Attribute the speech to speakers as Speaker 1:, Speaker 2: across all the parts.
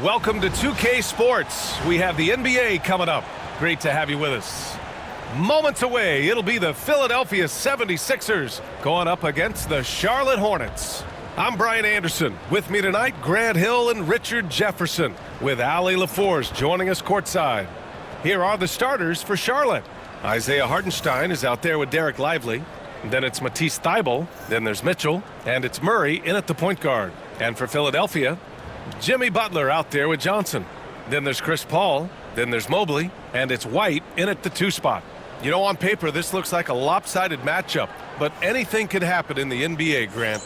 Speaker 1: Welcome to 2K Sports. We have the NBA coming up. Great to have you with us. Moments away, it'll be the Philadelphia 76ers going up against the Charlotte Hornets. I'm Brian Anderson. With me tonight, Grant Hill and Richard Jefferson, with Allie LaForce joining us courtside. Here are the starters for Charlotte. Isaiah Hartenstein is out there with Derek Lively. Then it's Matisse Thybulle. Then there's Mitchell. And it's Murray in at the point guard. And for Philadelphia, Jimmy Butler out there with Johnson. Then there's Chris Paul. Then there's Mobley. And it's White in at the 2 spot. You know, on paper, this looks like a lopsided matchup, but anything can happen in the NBA, Grant.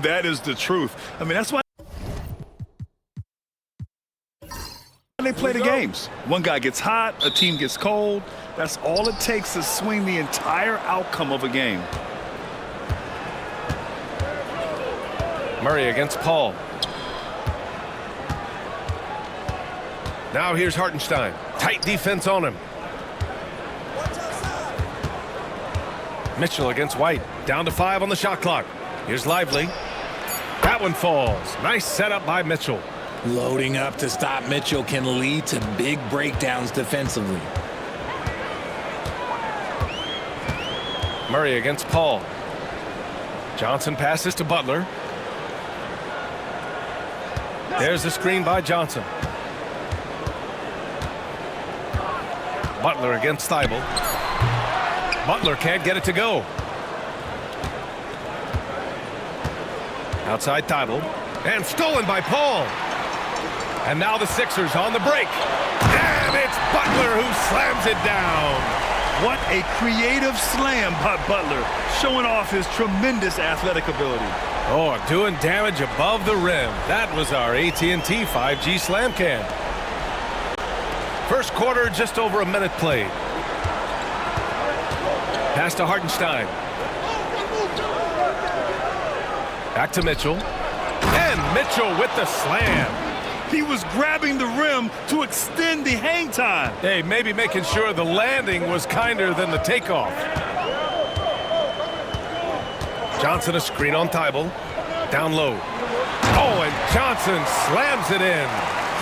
Speaker 2: That is the truth. I mean, that's why they play the games. One guy gets hot, a team gets cold. That's all it takes to swing the entire outcome of a game.
Speaker 1: Murray against Paul. Now here's Hartenstein. Tight defense on him. Mitchell against White. Down to 5 on the shot clock. Here's Lively. That one falls. Nice setup by Mitchell.
Speaker 3: Loading up to stop Mitchell can lead to big breakdowns defensively.
Speaker 1: Murray against Paul. Johnson passes to Butler. There's the screen by Johnson. Butler against Thybulle. Butler can't get it to go. Outside Thybulle. And stolen by Paul. And now the Sixers on the break. And it's Butler who slams it down.
Speaker 2: What a creative slam by Butler, showing off his tremendous athletic ability.
Speaker 1: Oh, doing damage above the rim. That was our AT&T 5G slam cam. First quarter, just over a minute played. Pass to Hartenstein. Back to Mitchell. And Mitchell with the slam.
Speaker 2: He was grabbing the rim to extend the hang time.
Speaker 1: Hey, maybe making sure the landing was kinder than the takeoff. Johnson a screen on Thybulle. Down low. Oh, and Johnson slams it in.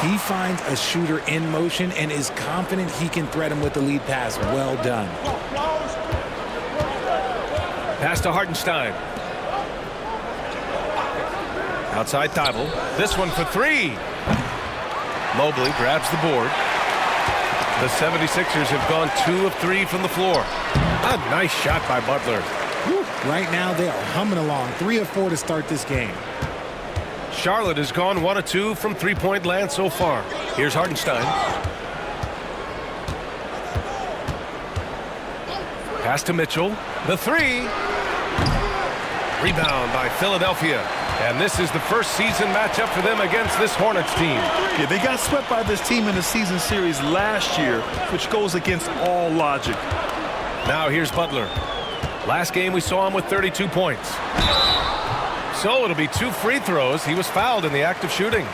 Speaker 3: He finds a shooter in motion and is confident he can threat him with the lead pass. Well done.
Speaker 1: Pass to Hartenstein. Outside Thybulle. This one for 3. Mobley grabs the board. The 76ers have gone 2 of 3 from the floor. A nice shot by Butler.
Speaker 3: Whew. Right now they are humming along. 3 of 4 to start this game.
Speaker 1: Charlotte has gone 1 of 2 from three-point land so far. Here's Hartenstein. Pass to Mitchell. The 3. Rebound by Philadelphia. And this is the first season matchup for them against this Hornets team.
Speaker 2: Yeah, they got swept by this team in the season series last year, which goes against all logic.
Speaker 1: Now here's Butler. Last game we saw him with 32 points. So it'll be 2 free throws. He was fouled in the act of shooting.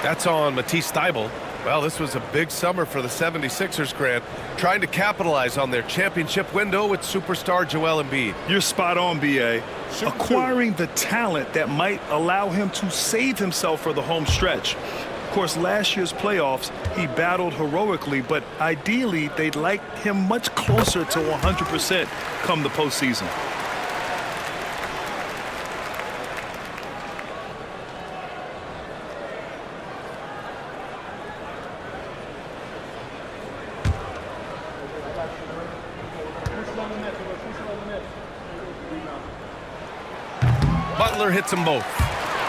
Speaker 1: That's on Matisse Thybulle. Well, this was a big summer for the 76ers, Grant, trying to capitalize on their championship window with superstar Joel Embiid.
Speaker 2: You're spot on, B.A. Acquiring the talent that might allow him to save himself for the home stretch. Of course, last year's playoffs, he battled heroically, but ideally, they'd like him much closer to 100% come the postseason.
Speaker 1: Butler hits them both.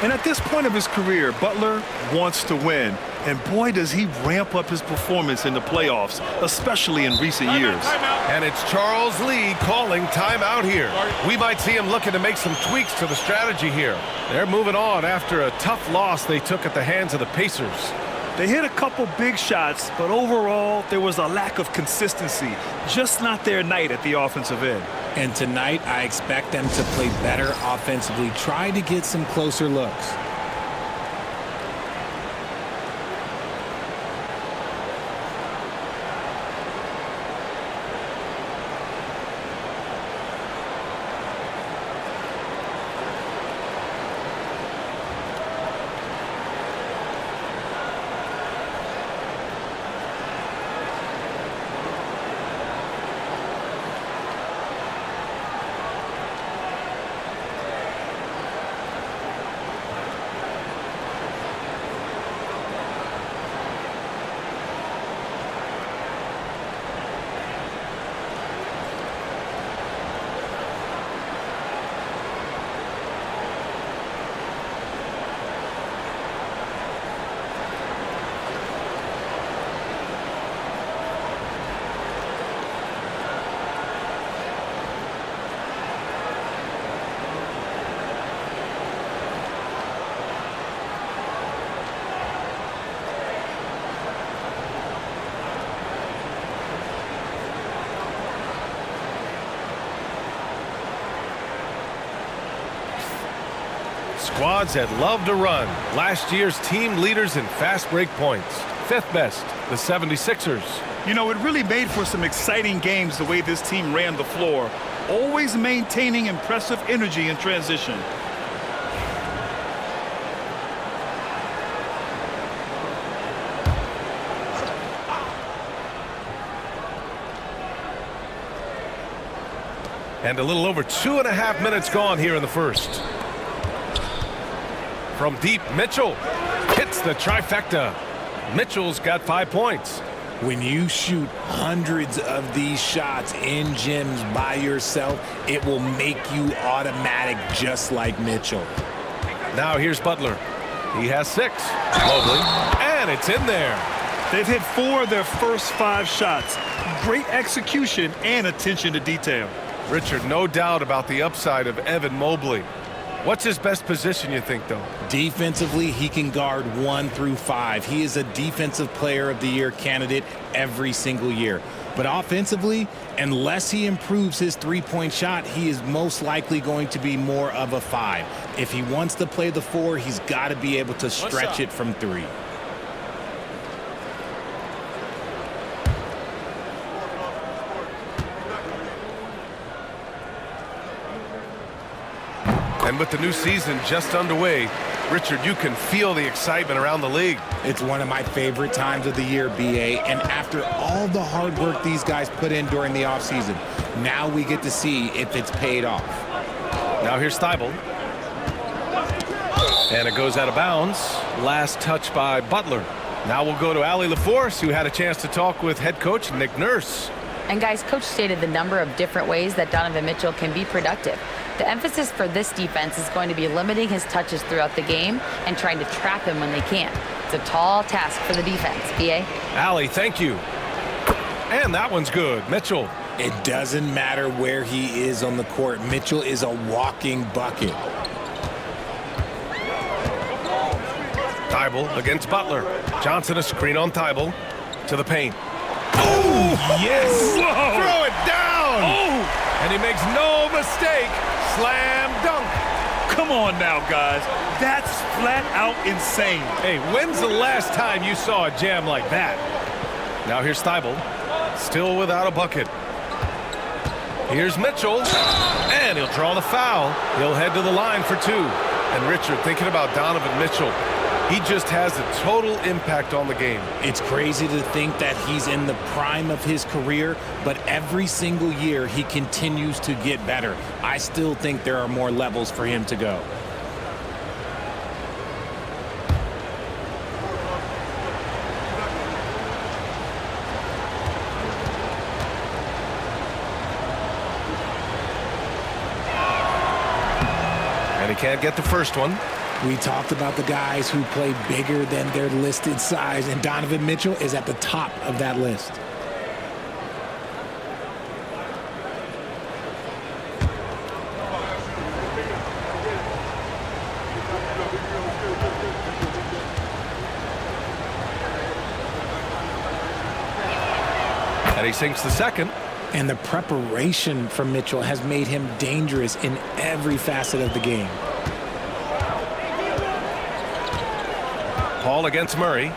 Speaker 2: And at this point of his career, Butler wants to win. And boy, does he ramp up his performance in the playoffs, especially in recent years.
Speaker 1: And it's Charles Lee calling timeout here. We might see him looking to make some tweaks to the strategy here. They're moving on after a tough loss they took at the hands of the Pacers.
Speaker 2: They hit a couple big shots, but overall, there was a lack of consistency. Just not their night at the offensive end.
Speaker 3: And tonight, I expect them to play better offensively, try to get some closer looks.
Speaker 1: Squads that love to run. Last year's team leaders in fast break points. 5th best, the 76ers.
Speaker 2: You know, it really made for some exciting games the way this team ran the floor, always maintaining impressive energy in transition.
Speaker 1: And a little over 2.5 minutes gone here in the first. From deep, Mitchell hits the trifecta. Mitchell's got 5 points.
Speaker 3: When you shoot hundreds of these shots in gyms by yourself, it will make you automatic just like Mitchell.
Speaker 1: Now here's Butler. He has 6. Mobley, and it's in there.
Speaker 2: They've hit 4 of their first 5 shots. Great execution and attention to detail.
Speaker 1: Richard, no doubt about the upside of Evan Mobley. What's his best position, you think, though?
Speaker 3: Defensively, he can guard 1 through 5. He is a Defensive Player of the Year candidate every single year. But offensively, unless he improves his three-point shot, he is most likely going to be more of a 5. If he wants to play the 4, he's got to be able to stretch it from 3.
Speaker 1: And with the new season just underway, Richard, you can feel the excitement around the league.
Speaker 3: It's one of my favorite times of the year, BA. And after all the hard work these guys put in during the offseason, now we get to see if it's paid off.
Speaker 1: Now here's Thibault. And it goes out of bounds. Last touch by Butler. Now we'll go to Allie LaForce, who had a chance to talk with head coach Nick Nurse.
Speaker 4: And guys, coach stated the number of different ways that Donovan Mitchell can be productive. The emphasis for this defense is going to be limiting his touches throughout the game and trying to trap him when they can. It's a tall task for the defense. BA?
Speaker 1: Allie, thank you. And that one's good. Mitchell.
Speaker 3: It doesn't matter where he is on the court. Mitchell is a walking bucket.
Speaker 1: Thibault against Butler. Johnson a screen on Thibault to the paint.
Speaker 3: Oh, yes!
Speaker 1: Whoa. Throw it down!
Speaker 2: Oh!
Speaker 1: And he makes no mistake. Slam dunk.
Speaker 2: Come on now, guys. That's flat out insane.
Speaker 1: Hey, when's the last time you saw a jam like that? Now here's Thibault. Still without a bucket. Here's Mitchell. And he'll draw the foul. He'll head to the line for 2. And Richard, thinking about Donovan Mitchell, he just has a total impact on the game.
Speaker 3: It's crazy to think that he's in the prime of his career, but every single year he continues to get better. I still think there are more levels for him to go.
Speaker 1: And he can't get the first one.
Speaker 3: We talked about the guys who play bigger than their listed size, and Donovan Mitchell is at the top of that list.
Speaker 1: And he sinks the second.
Speaker 3: And the preparation from Mitchell has made him dangerous in every facet of the game.
Speaker 1: Paul against Murray.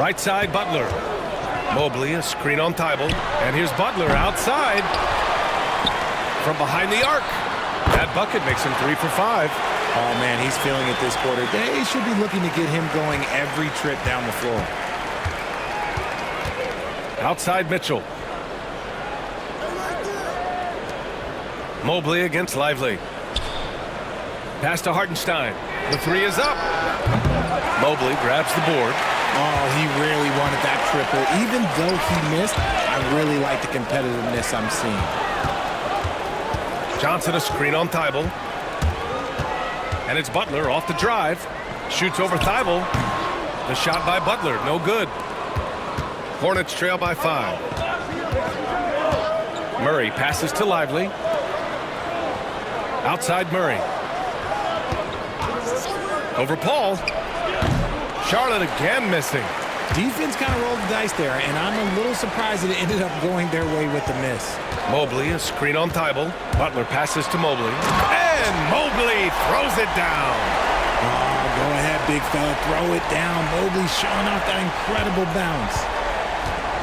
Speaker 1: Right side, Butler. Mobley, a screen on Thibault. And here's Butler outside from behind the arc. That bucket makes him 3 for 5.
Speaker 3: Oh, man, he's feeling it this quarter. They should be looking to get him going every trip down the floor.
Speaker 1: Outside Mitchell. Mobley against Lively. Pass to Hartenstein. The three is up. Mobley grabs the board.
Speaker 3: Oh, he really wanted that triple. Even though he missed, I really like the competitiveness I'm seeing.
Speaker 1: Johnson a screen on Thibault. And it's Butler off the drive. Shoots over Thibault. The shot by Butler, no good. Hornets trail by 5. Murray passes to Lively. Outside Murray. Over Paul. Charlotte again missing.
Speaker 3: Defense kind of rolled the dice there, and I'm a little surprised that it ended up going their way with the miss.
Speaker 1: Mobley, a screen on Thibault. Butler passes to Mobley. And Mobley throws it down.
Speaker 3: Oh, go ahead, big fella. Throw it down. Mobley showing off that incredible bounce.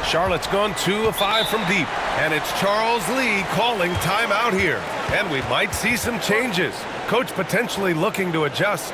Speaker 1: Charlotte's gone 2 of 5 from deep. And it's Charles Lee calling timeout here. And we might see some changes. Coach potentially looking to adjust.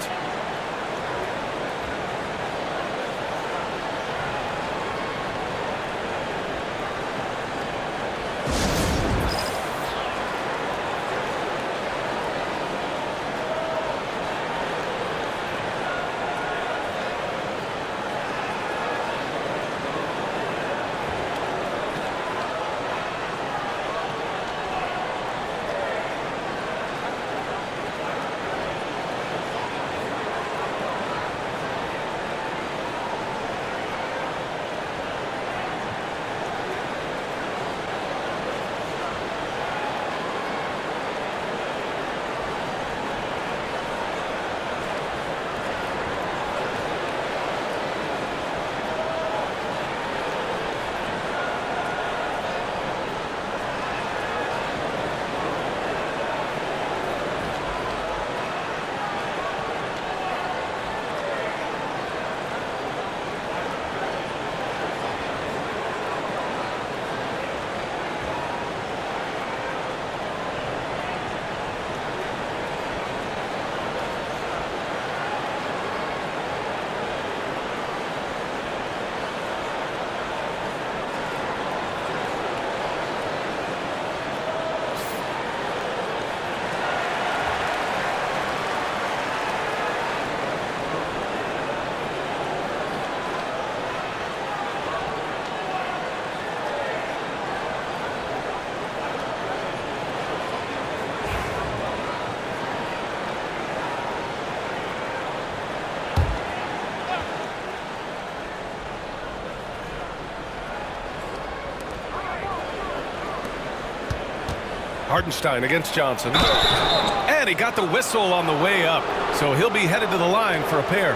Speaker 1: Hartenstein against Johnson. And he got the whistle on the way up. So he'll be headed to the line for a pair.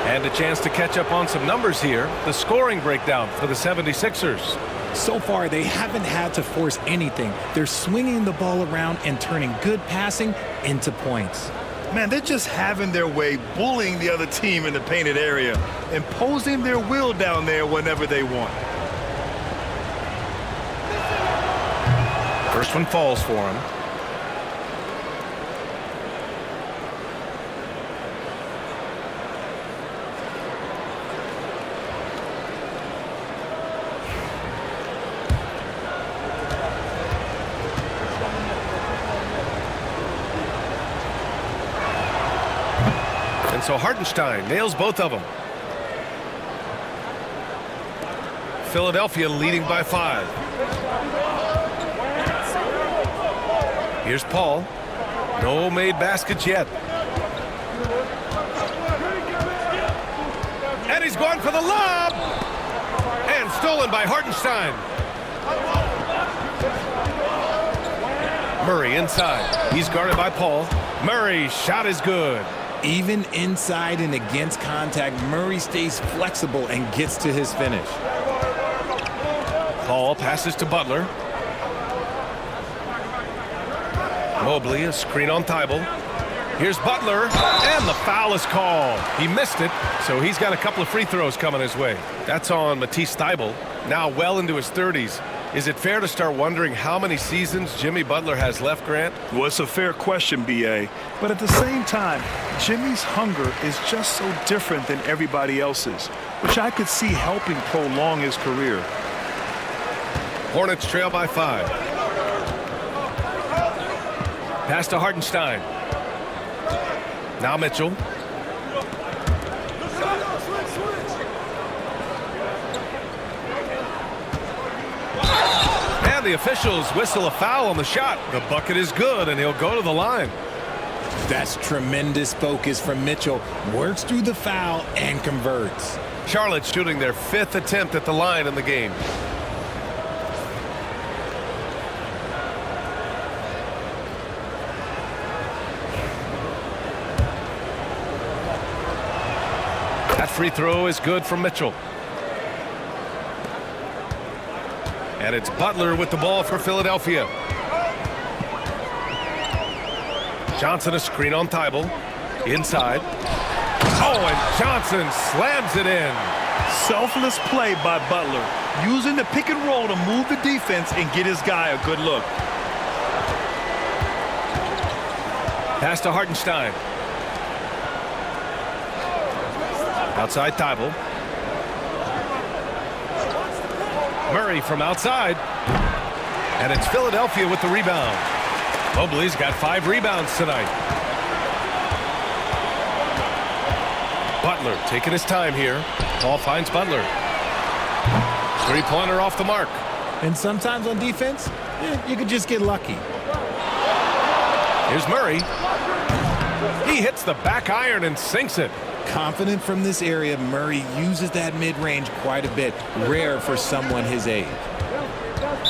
Speaker 1: And a chance to catch up on some numbers here. The scoring breakdown for the 76ers.
Speaker 3: So far, they haven't had to force anything. They're swinging the ball around and turning good passing into points.
Speaker 2: Man, they're just having their way, bullying the other team in the painted area, imposing their will down there whenever they want.
Speaker 1: First one falls for him. And so Hartenstein nails both of them. Philadelphia leading by 5. Here's Paul. No made baskets yet. And he's going for the lob. And stolen by Hartenstein. Murray inside. He's guarded by Paul. Murray's shot is good.
Speaker 3: Even inside and against contact, Murray stays flexible and gets to his finish.
Speaker 1: Ball passes to Butler. Mobley, a screen on Thibault. Here's Butler, and the foul is called. He missed it, so he's got a couple of free throws coming his way. That's on Matisse Thybulle, now well into his 30s. Is it fair to start wondering how many seasons Jimmy Butler has left, Grant?
Speaker 2: Well, it's a fair question, B.A. But at the same time, Jimmy's hunger is just so different than everybody else's, which I could see helping prolong his career.
Speaker 1: Hornets trail by 5. Pass to Hartenstein. Now Mitchell. And the officials whistle a foul on the shot. The bucket is good, and he'll go to the line.
Speaker 3: That's tremendous focus from Mitchell. Works through the foul and converts.
Speaker 1: Charlotte shooting their 5th attempt at the line in the game. That free throw is good from Mitchell. And it's Butler with the ball for Philadelphia. Johnson a screen on Thybulle. Inside. Oh, and Johnson slams it in.
Speaker 2: Selfless play by Butler, using the pick and roll to move the defense and get his guy a good look.
Speaker 1: Pass to Hartenstein. Outside Thybulle. Murray from outside. And it's Philadelphia with the rebound. Mobley's got 5 rebounds tonight. Butler taking his time here. Ball finds Butler. Three-pointer off the mark.
Speaker 3: And sometimes on defense, you could just get lucky.
Speaker 1: Here's Murray. He hits the back iron and sinks it.
Speaker 3: Confident from this area, Murray uses that mid-range quite a bit. Rare for someone his age.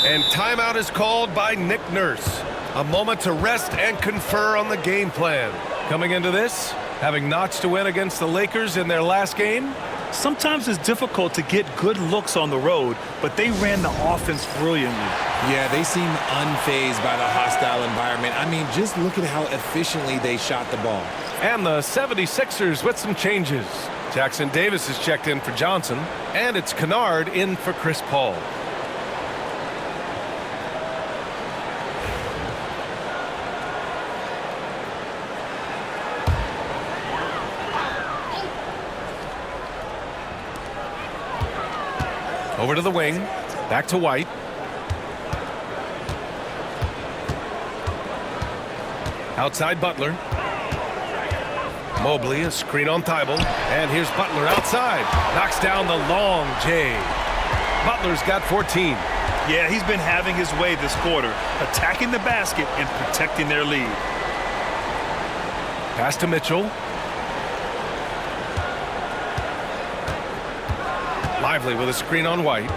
Speaker 1: And timeout is called by Nick Nurse. A moment to rest and confer on the game plan. Coming into this, having notched to win against the Lakers in their last game.
Speaker 2: Sometimes it's difficult to get good looks on the road, but they ran the offense brilliantly.
Speaker 3: Yeah, they seem unfazed by the hostile environment. I mean, just look at how efficiently they shot the ball.
Speaker 1: And the 76ers with some changes. Jackson Davis is checked in for Johnson, and it's Kennard in for Chris Paul. Over to the wing, back to White. Outside Butler. Mobley, a screen on Thybulle. And here's Butler outside. Knocks down the long J. Butler's got 14.
Speaker 2: Yeah, he's been having his way this quarter, attacking the basket and protecting their lead.
Speaker 1: Pass to Mitchell. Lively with a screen on White.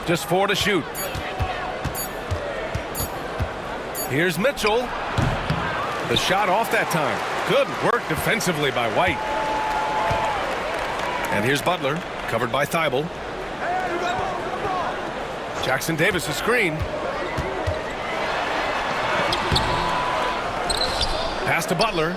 Speaker 1: Just 4 to shoot. Here's Mitchell. The shot off that time. Good work defensively by White. And here's Butler, covered by Thybulle. Jackson Davis a screen. Pass to Butler.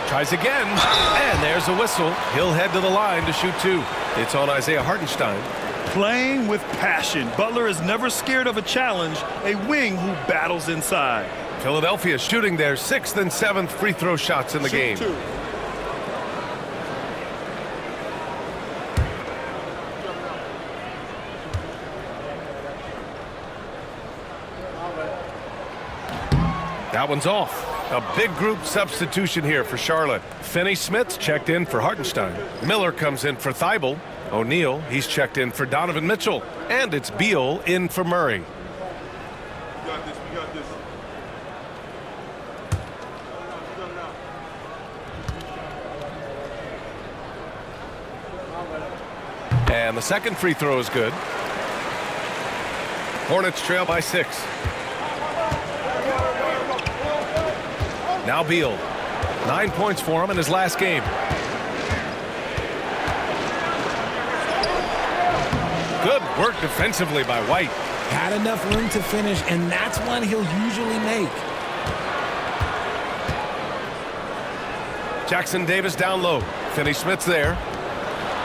Speaker 1: Tries again, and there's a whistle. He'll head to the line to shoot 2. It's on Isaiah Hartenstein.
Speaker 2: Playing with passion. Butler is never scared of a challenge, a wing who battles inside.
Speaker 1: Philadelphia shooting their 6th and 7th free throw shots in the game.
Speaker 2: 2.
Speaker 1: That one's off. A big group substitution here for Charlotte. Finney-Smith checked in for Hartenstein. Miller comes in for Thybulle. O'Neal, he's checked in for Donovan Mitchell. And it's Beal in for Murray.
Speaker 5: We got this. We got this.
Speaker 1: And the second free throw is good. Hornets trail by 6. Now Beal. 9 points for him in his last game. Good work defensively by White.
Speaker 3: Had enough room to finish, and that's one he'll usually make.
Speaker 1: Jackson Davis down low. Finney-Smith's there.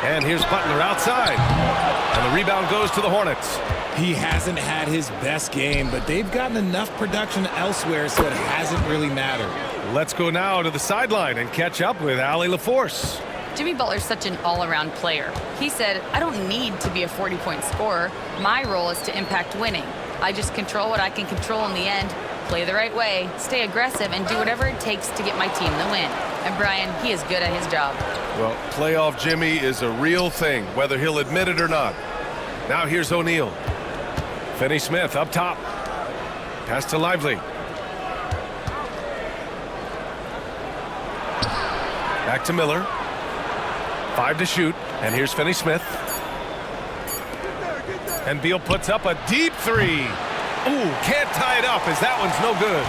Speaker 1: And here's Butler outside. And the rebound goes to the Hornets.
Speaker 3: He hasn't had his best game, but they've gotten enough production elsewhere, so it hasn't really mattered.
Speaker 1: Let's go now to the sideline and catch up with Allie LaForce.
Speaker 4: Jimmy Butler's such an all-around player. He said, I don't need to be a 40-point scorer. My role is to impact winning. I just control what I can control in the end, play the right way, stay aggressive, and do whatever it takes to get my team the win. And Brian, he is good at his job.
Speaker 1: Well, playoff Jimmy is a real thing, whether he'll admit it or not. Now here's O'Neal. Finney-Smith up top. Pass to Lively. Back to Miller. 5 to shoot. And here's Finney-Smith. And Beal puts up a deep 3. Ooh, can't tie it up as that one's no good.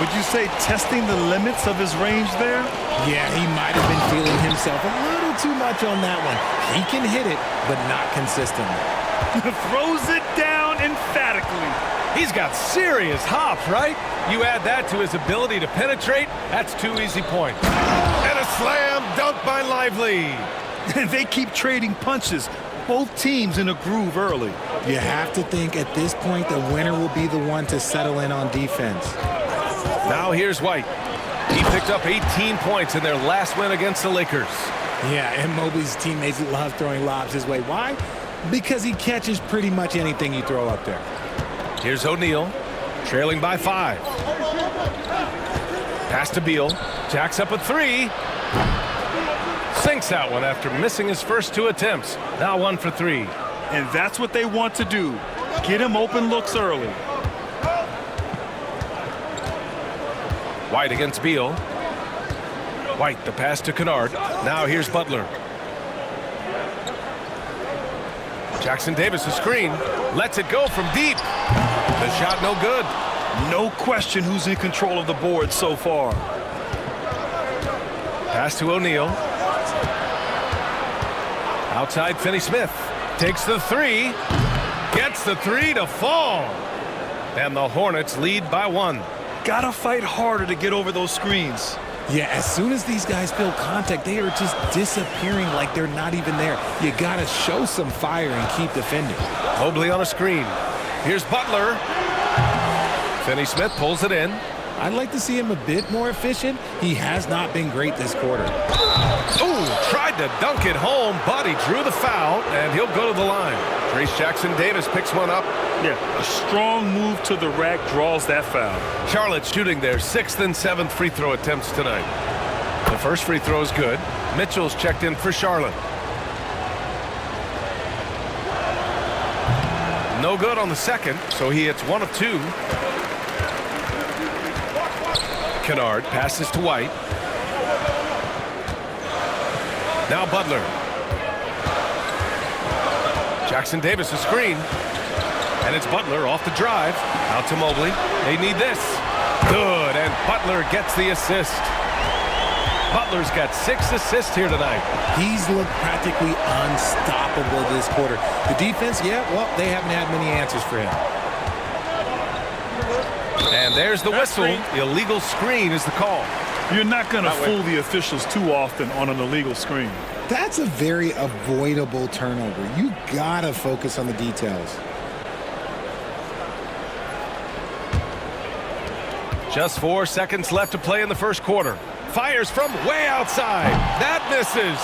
Speaker 2: Would you say testing the limits of his range there?
Speaker 3: Yeah, he might have been feeling himself a little too much on that one. He can hit it, but not consistently.
Speaker 2: Throws it down emphatically.
Speaker 1: He's got serious hops, right? You add that to his ability to penetrate, that's 2 easy points. And a slam dunk by Lively.
Speaker 2: And they keep trading punches. Both teams in a groove early.
Speaker 3: You have to think at this point the winner will be the one to settle in on defense.
Speaker 1: Now here's White. He picked up 18 points in their last win against the Lakers.
Speaker 3: Yeah, and Mobley's teammates love throwing lobs his way. Why? Because he catches pretty much anything you throw up there.
Speaker 1: Here's O'Neal, trailing by 5. Pass to Beal. Jacks up a 3. Sinks that one after missing his first 2 attempts. Now 1 for 3.
Speaker 2: And that's what they want to do. Get him open looks early.
Speaker 1: White against Beal. White, the pass to Kennard. Now here's Butler. Jackson Davis, a screen. Lets it go from deep. The shot no good.
Speaker 2: No question who's in control of the board so far.
Speaker 1: Pass to O'Neal. Outside Finney-Smith. Takes the 3. Gets the 3 to fall. And the Hornets lead by 1.
Speaker 2: Gotta fight harder to get over those screens.
Speaker 3: Yeah, as soon as these guys feel contact, they are just disappearing like they're not even there. You gotta show some fire and keep defending.
Speaker 1: Mobley on a screen. Here's Butler. Finney-Smith pulls it in.
Speaker 3: I'd like to see him a bit more efficient. He has not been great this quarter.
Speaker 1: Ooh, tried to dunk it home, but he drew the foul, and he'll go to the line. Trace Jackson Davis picks one up.
Speaker 2: Yeah, a strong move to the rack draws that foul.
Speaker 1: Charlotte shooting their 6th and 7th free throw attempts tonight. The first free throw is good. Mitchell's checked in for Charlotte. No good on the second, so he hits 1 of 2. Kennard passes to White. Now Butler. Jackson Davis a screen. And it's Butler off the drive. Out to Mobley. They need this. Good, and Butler gets the assist. Butler's got 6 assists here tonight.
Speaker 3: He's looked practically unstoppable this quarter. The defense, yeah, well, they haven't had many answers for him.
Speaker 1: And there's the whistle. Illegal screen is the call.
Speaker 2: You're not going to fool the officials too often on an illegal screen.
Speaker 3: That's a very avoidable turnover. You gotta focus on the details.
Speaker 1: Just 4 seconds left to play in the first quarter. Fires from way outside. That misses.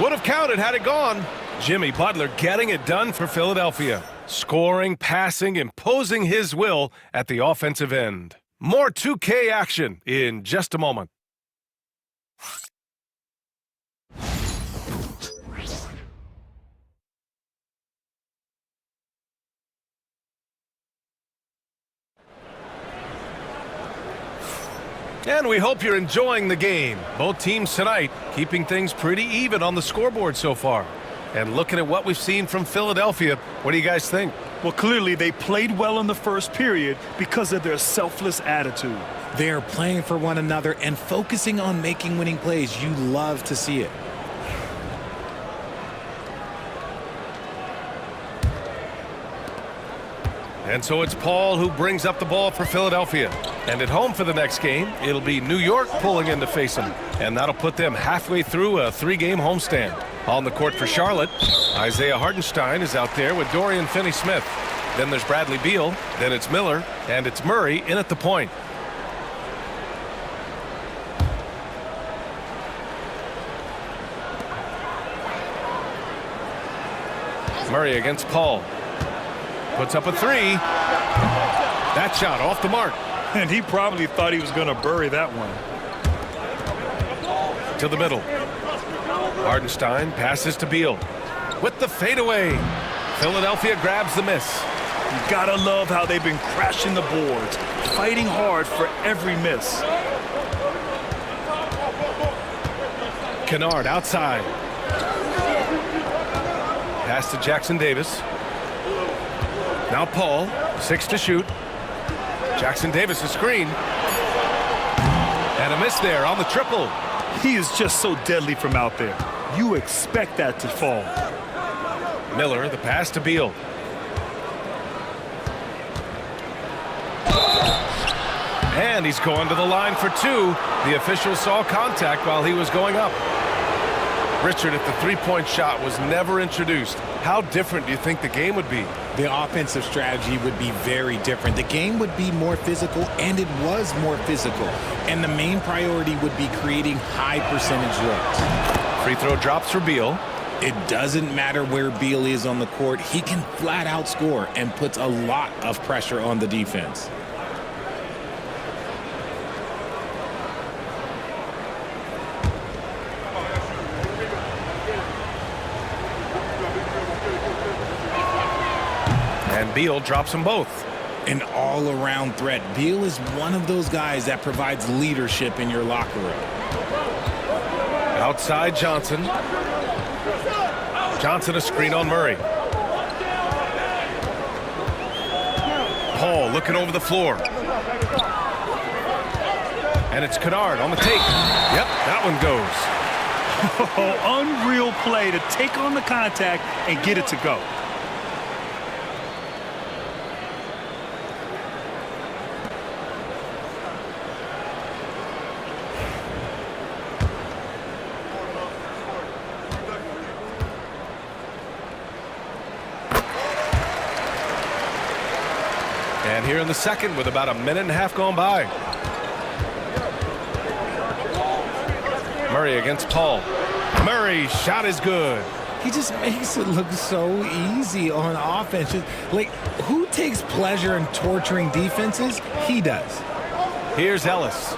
Speaker 1: Would have counted had it gone. Jimmy Butler getting it done for Philadelphia. Scoring, passing, imposing his will at the offensive end. More 2K action in just a moment. And we hope you're enjoying the game. Both teams tonight keeping things pretty even on the scoreboard so far. And looking at what we've seen from Philadelphia, what do you guys think?
Speaker 2: Well, clearly they played well in the first period because of their selfless attitude.
Speaker 3: They are playing for one another and focusing on making winning plays. You love to see it.
Speaker 1: And so it's Paul who brings up the ball for Philadelphia. And at home for the next game, it'll be New York pulling in to face them. And that'll put them halfway through a 3-game homestand. On the court for Charlotte, Isaiah Hartenstein is out there with Dorian Finney-Smith. Then there's Bradley Beal, then it's Miller, and it's Murray in at the point. Murray against Paul. Puts up a 3. That shot off the mark.
Speaker 2: And he probably thought he was going to bury that one.
Speaker 1: To the middle. Hartenstein passes to Beal. With the fadeaway. Philadelphia grabs the miss.
Speaker 2: You gotta love how they've been crashing the boards, fighting hard for every miss.
Speaker 1: Kennard outside. Pass to Jackson Davis. Now Paul, 6 to shoot. Jackson Davis a screen. And a miss there on the triple.
Speaker 2: He is just so deadly from out there. You expect that to fall.
Speaker 1: Miller, the pass to Beal. And he's going to the line for 2. The official saw contact while he was going up. Richard, if the three-point shot was never introduced, how different do you think the game would be?
Speaker 3: The offensive strategy would be very different. The game would be more physical, and it was more physical. And the main priority would be creating high percentage looks.
Speaker 1: Free throw drops for Beal.
Speaker 3: It doesn't matter where Beal is on the court. He can flat out score and puts a lot of pressure on the defense.
Speaker 1: And Beal drops them both.
Speaker 3: An all-around threat. Beal is one of those guys that provides leadership in your locker room.
Speaker 1: Outside Johnson. Johnson a screen on Murray. Paul looking over the floor. And it's Kennard on the take. Yep, that one goes.
Speaker 2: Oh, unreal play to take on the contact and get it to go.
Speaker 1: And here in the second with about a minute and a half gone by. Murray against Paul. Murray, shot is good.
Speaker 3: He just makes it look so easy on offense. Like, who takes pleasure in torturing defenses? He does.
Speaker 1: Here's Ellis.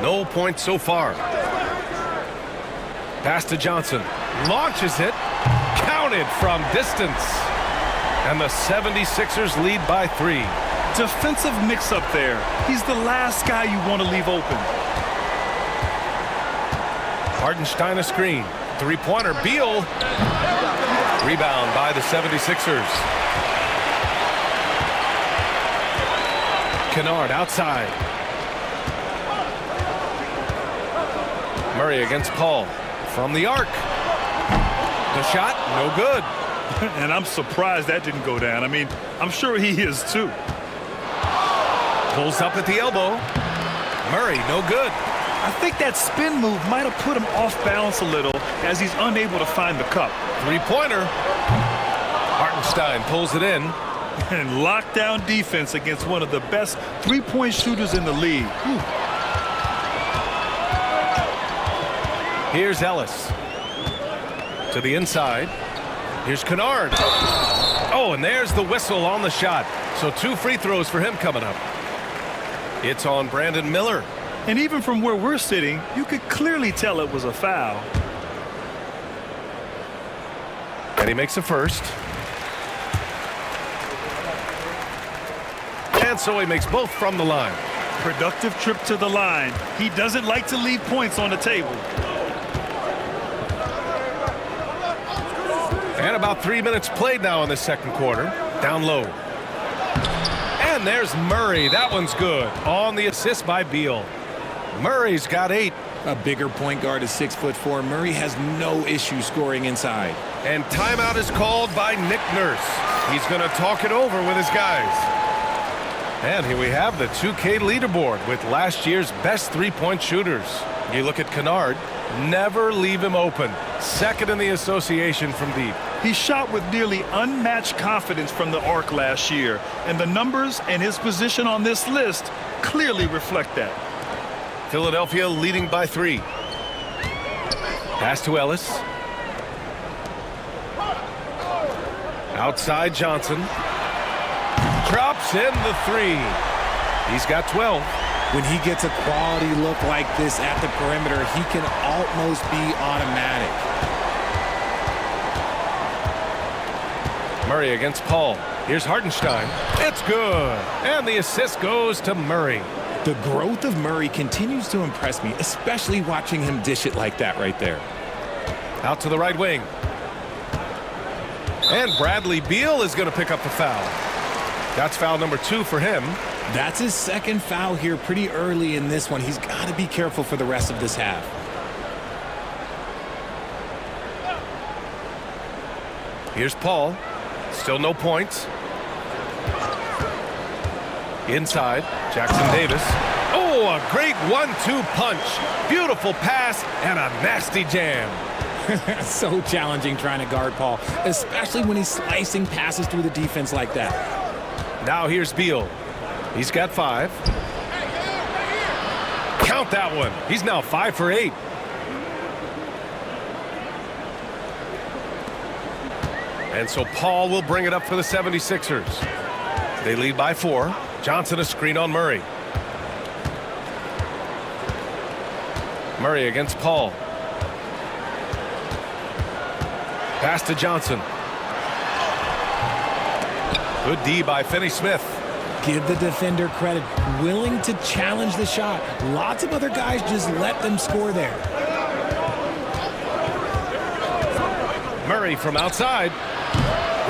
Speaker 1: No points so far. Pass to Johnson. Launches it. Counted from distance. And the 76ers lead by 3.
Speaker 2: Defensive mix-up there. He's the last guy you want to leave open.
Speaker 1: Hartenstein a screen. Three-pointer. Beal. Rebound by the 76ers. Kennard outside. Murray against Paul. From the arc. The shot, no good.
Speaker 2: And I'm surprised that didn't go down. I mean, I'm sure he is too.
Speaker 1: Pulls up at the elbow. Murray, no good.
Speaker 2: I think that spin move might have put him off balance a little as he's unable to find the cup.
Speaker 1: Three-pointer. Hartenstein pulls it in.
Speaker 2: And lockdown defense against one of the best three-point shooters in the league. Whew.
Speaker 1: Here's Ellis. To the inside. Here's Kennard. Oh, and there's the whistle on the shot. So 2 free throws for him coming up. It's on Brandon Miller.
Speaker 2: And even from where we're sitting, you could clearly tell it was a foul.
Speaker 1: And he makes a first. And so he makes both from the line.
Speaker 2: Productive trip to the line. He doesn't like to leave points on the table.
Speaker 1: About 3 minutes played now in the second quarter. Down low. And there's Murray. That one's good. On the assist by Beal. Murray's got 8.
Speaker 3: A bigger point guard is 6'4". Murray has no issue scoring inside.
Speaker 1: And timeout is called by Nick Nurse. He's going to talk it over with his guys. And here we have the 2K leaderboard with last year's best three-point shooters. You look at Kennard, never leave him open. Second in the association from deep.
Speaker 2: He shot with nearly unmatched confidence from the arc last year, and the numbers and his position on this list clearly reflect that.
Speaker 1: Philadelphia leading by 3. Pass to Ellis. Outside Johnson. Drops in the 3. He's got 12.
Speaker 3: When he gets a quality look like this at the perimeter, he can almost be automatic.
Speaker 1: Murray against Paul. Here's Hartenstein. It's good. And the assist goes to Murray.
Speaker 3: The growth of Murray continues to impress me, especially watching him dish it like that right there.
Speaker 1: Out to the right wing. And Bradley Beal is going to pick up the foul. That's foul number 2 for him.
Speaker 3: That's his second foul here pretty early in this one. He's got to be careful for the rest of this half.
Speaker 1: Here's Paul. Still no points. Inside, Jackson Davis. Oh, a great 1-2 punch. Beautiful pass and a nasty jam.
Speaker 3: So challenging trying to guard Paul, especially when he's slicing passes through the defense like that.
Speaker 1: Now here's Beal. He's got 5. Count that one. He's now 5 for 8. And so Paul will bring it up for the 76ers. They lead by 4. Johnson a screen on Murray. Murray against Paul. Pass to Johnson. Good D by Finney-Smith.
Speaker 3: Give the defender credit. Willing to challenge the shot. Lots of other guys just let them score there.
Speaker 1: Murray from outside.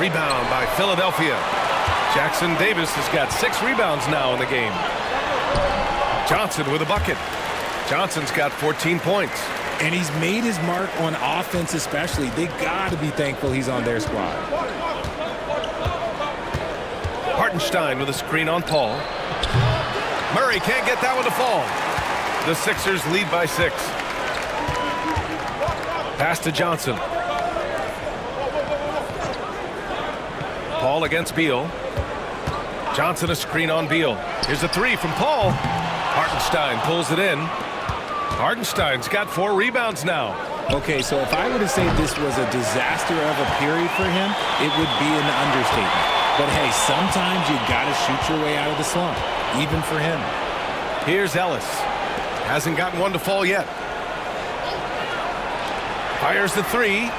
Speaker 1: Rebound by Philadelphia. Jackson Davis has got 6 rebounds now in the game. Johnson with a bucket. Johnson's got 14 points.
Speaker 3: And he's made his mark on offense especially. They got to be thankful he's on their squad.
Speaker 1: Hartenstein with a screen on Paul. Murray can't get that one to fall. The Sixers lead by 6. Pass to Johnson. Paul against Beal. Johnson a screen on Beal. Here's a 3 from Paul. Hartenstein pulls it in. Hartenstein's got 4 rebounds now.
Speaker 3: Okay, so if I were to say this was a disaster of a period for him, it would be an understatement. But hey, sometimes you got to shoot your way out of the slump, even for him.
Speaker 1: Here's Ellis. Hasn't gotten one to fall yet. Fires the 3.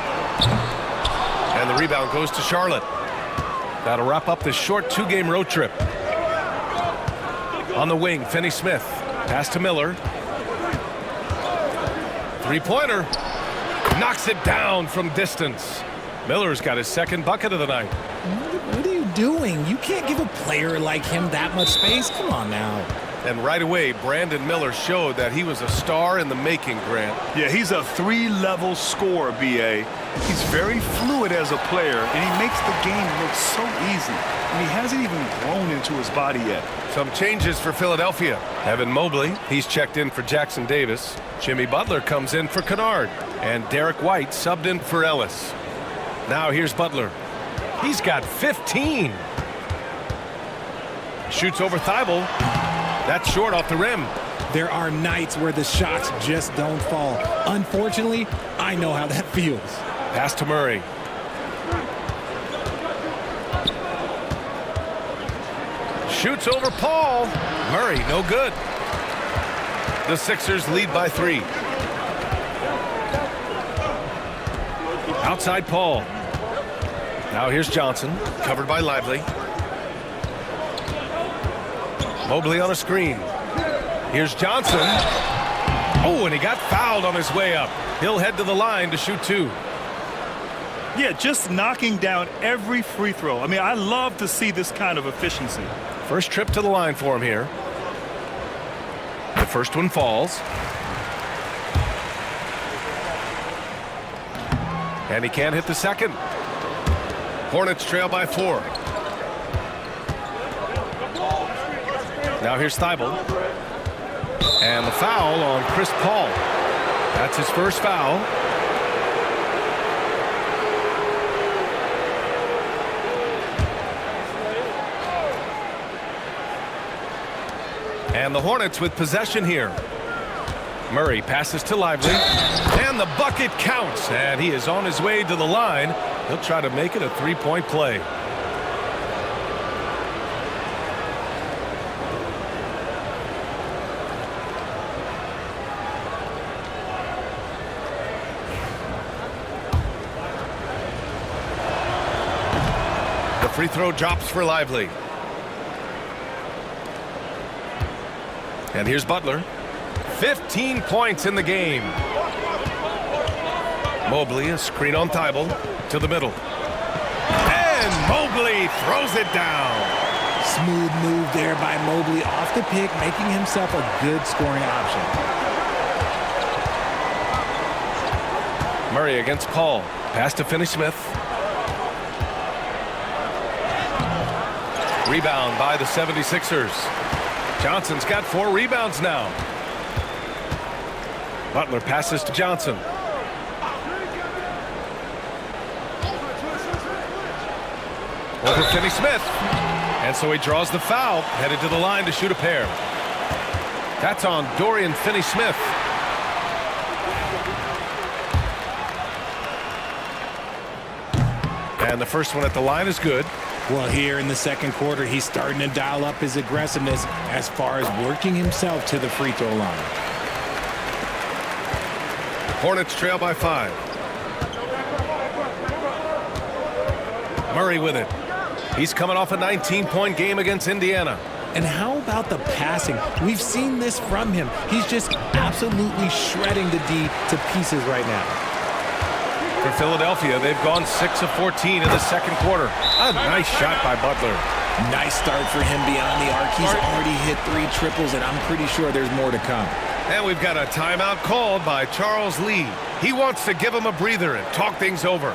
Speaker 1: And the rebound goes to Charlotte. That'll wrap up this short 2-game road trip. On the wing, Finney-Smith. Pass to Miller. 3-pointer. Knocks it down from distance. Miller's got his second bucket of the night.
Speaker 3: What are you doing? You can't give a player like him that much space. Come on now.
Speaker 1: And right away, Brandon Miller showed that he was a star in the making, Grant.
Speaker 2: Yeah, he's a 3-level scorer, B.A. He's very fluid as a player, and he makes the game look so easy. And he hasn't even grown into his body yet.
Speaker 1: Some changes for Philadelphia. Evan Mobley, he's checked in for Jackson Davis. Jimmy Butler comes in for Kennard. And Derek White subbed in for Ellis. Now here's Butler. He's got 15. Shoots over Thibault. That's short off the rim.
Speaker 3: There are nights where the shots just don't fall. Unfortunately, I know how that feels.
Speaker 1: Pass to Murray. Shoots over Paul. Murray, no good. The Sixers lead by 3. Outside Paul. Now here's Johnson, covered by Lively. Mobley on a screen. Here's Johnson. Oh, and he got fouled on his way up. He'll head to the line to shoot 2.
Speaker 2: Yeah, just knocking down every free throw. I mean, I love to see this kind of efficiency.
Speaker 1: First trip to the line for him here. The first one falls. And he can't hit the second. Hornets trail by 4. Now here's Thibault. And the foul on Chris Paul. That's his first foul. And the Hornets with possession here. Murray passes to Lively. And the bucket counts. And he is on his way to the line. He'll try to make it a three-point play. The free throw drops for Lively. And here's Butler. 15 points in the game. Mobley, a screen on Thibault, to the middle. And Mobley throws it down.
Speaker 3: Smooth move there by Mobley off the pick, making himself a good scoring option.
Speaker 1: Murray against Paul. Pass to Finney-Smith. Rebound by the 76ers. Johnson's got 4 rebounds now. Butler passes to Johnson. Over Finney-Smith. And so he draws the foul, headed to the line to shoot a pair. That's on Dorian Finney-Smith. And the first one at the line is good.
Speaker 3: Well, here in the second quarter, he's starting to dial up his aggressiveness as far as working himself to the free throw line.
Speaker 1: Hornets trail by 5. Murray with it. He's coming off a 19-point game against Indiana.
Speaker 3: And how about the passing? We've seen this from him. He's just absolutely shredding the D to pieces right now.
Speaker 1: For Philadelphia, they've gone 6 of 14 in the second quarter. A nice shot by Butler.
Speaker 3: Nice start for him beyond the arc. He's already hit 3 triples, and I'm pretty sure there's more to come.
Speaker 1: And we've got a timeout called by Charles Lee. He wants to give him a breather and talk things over.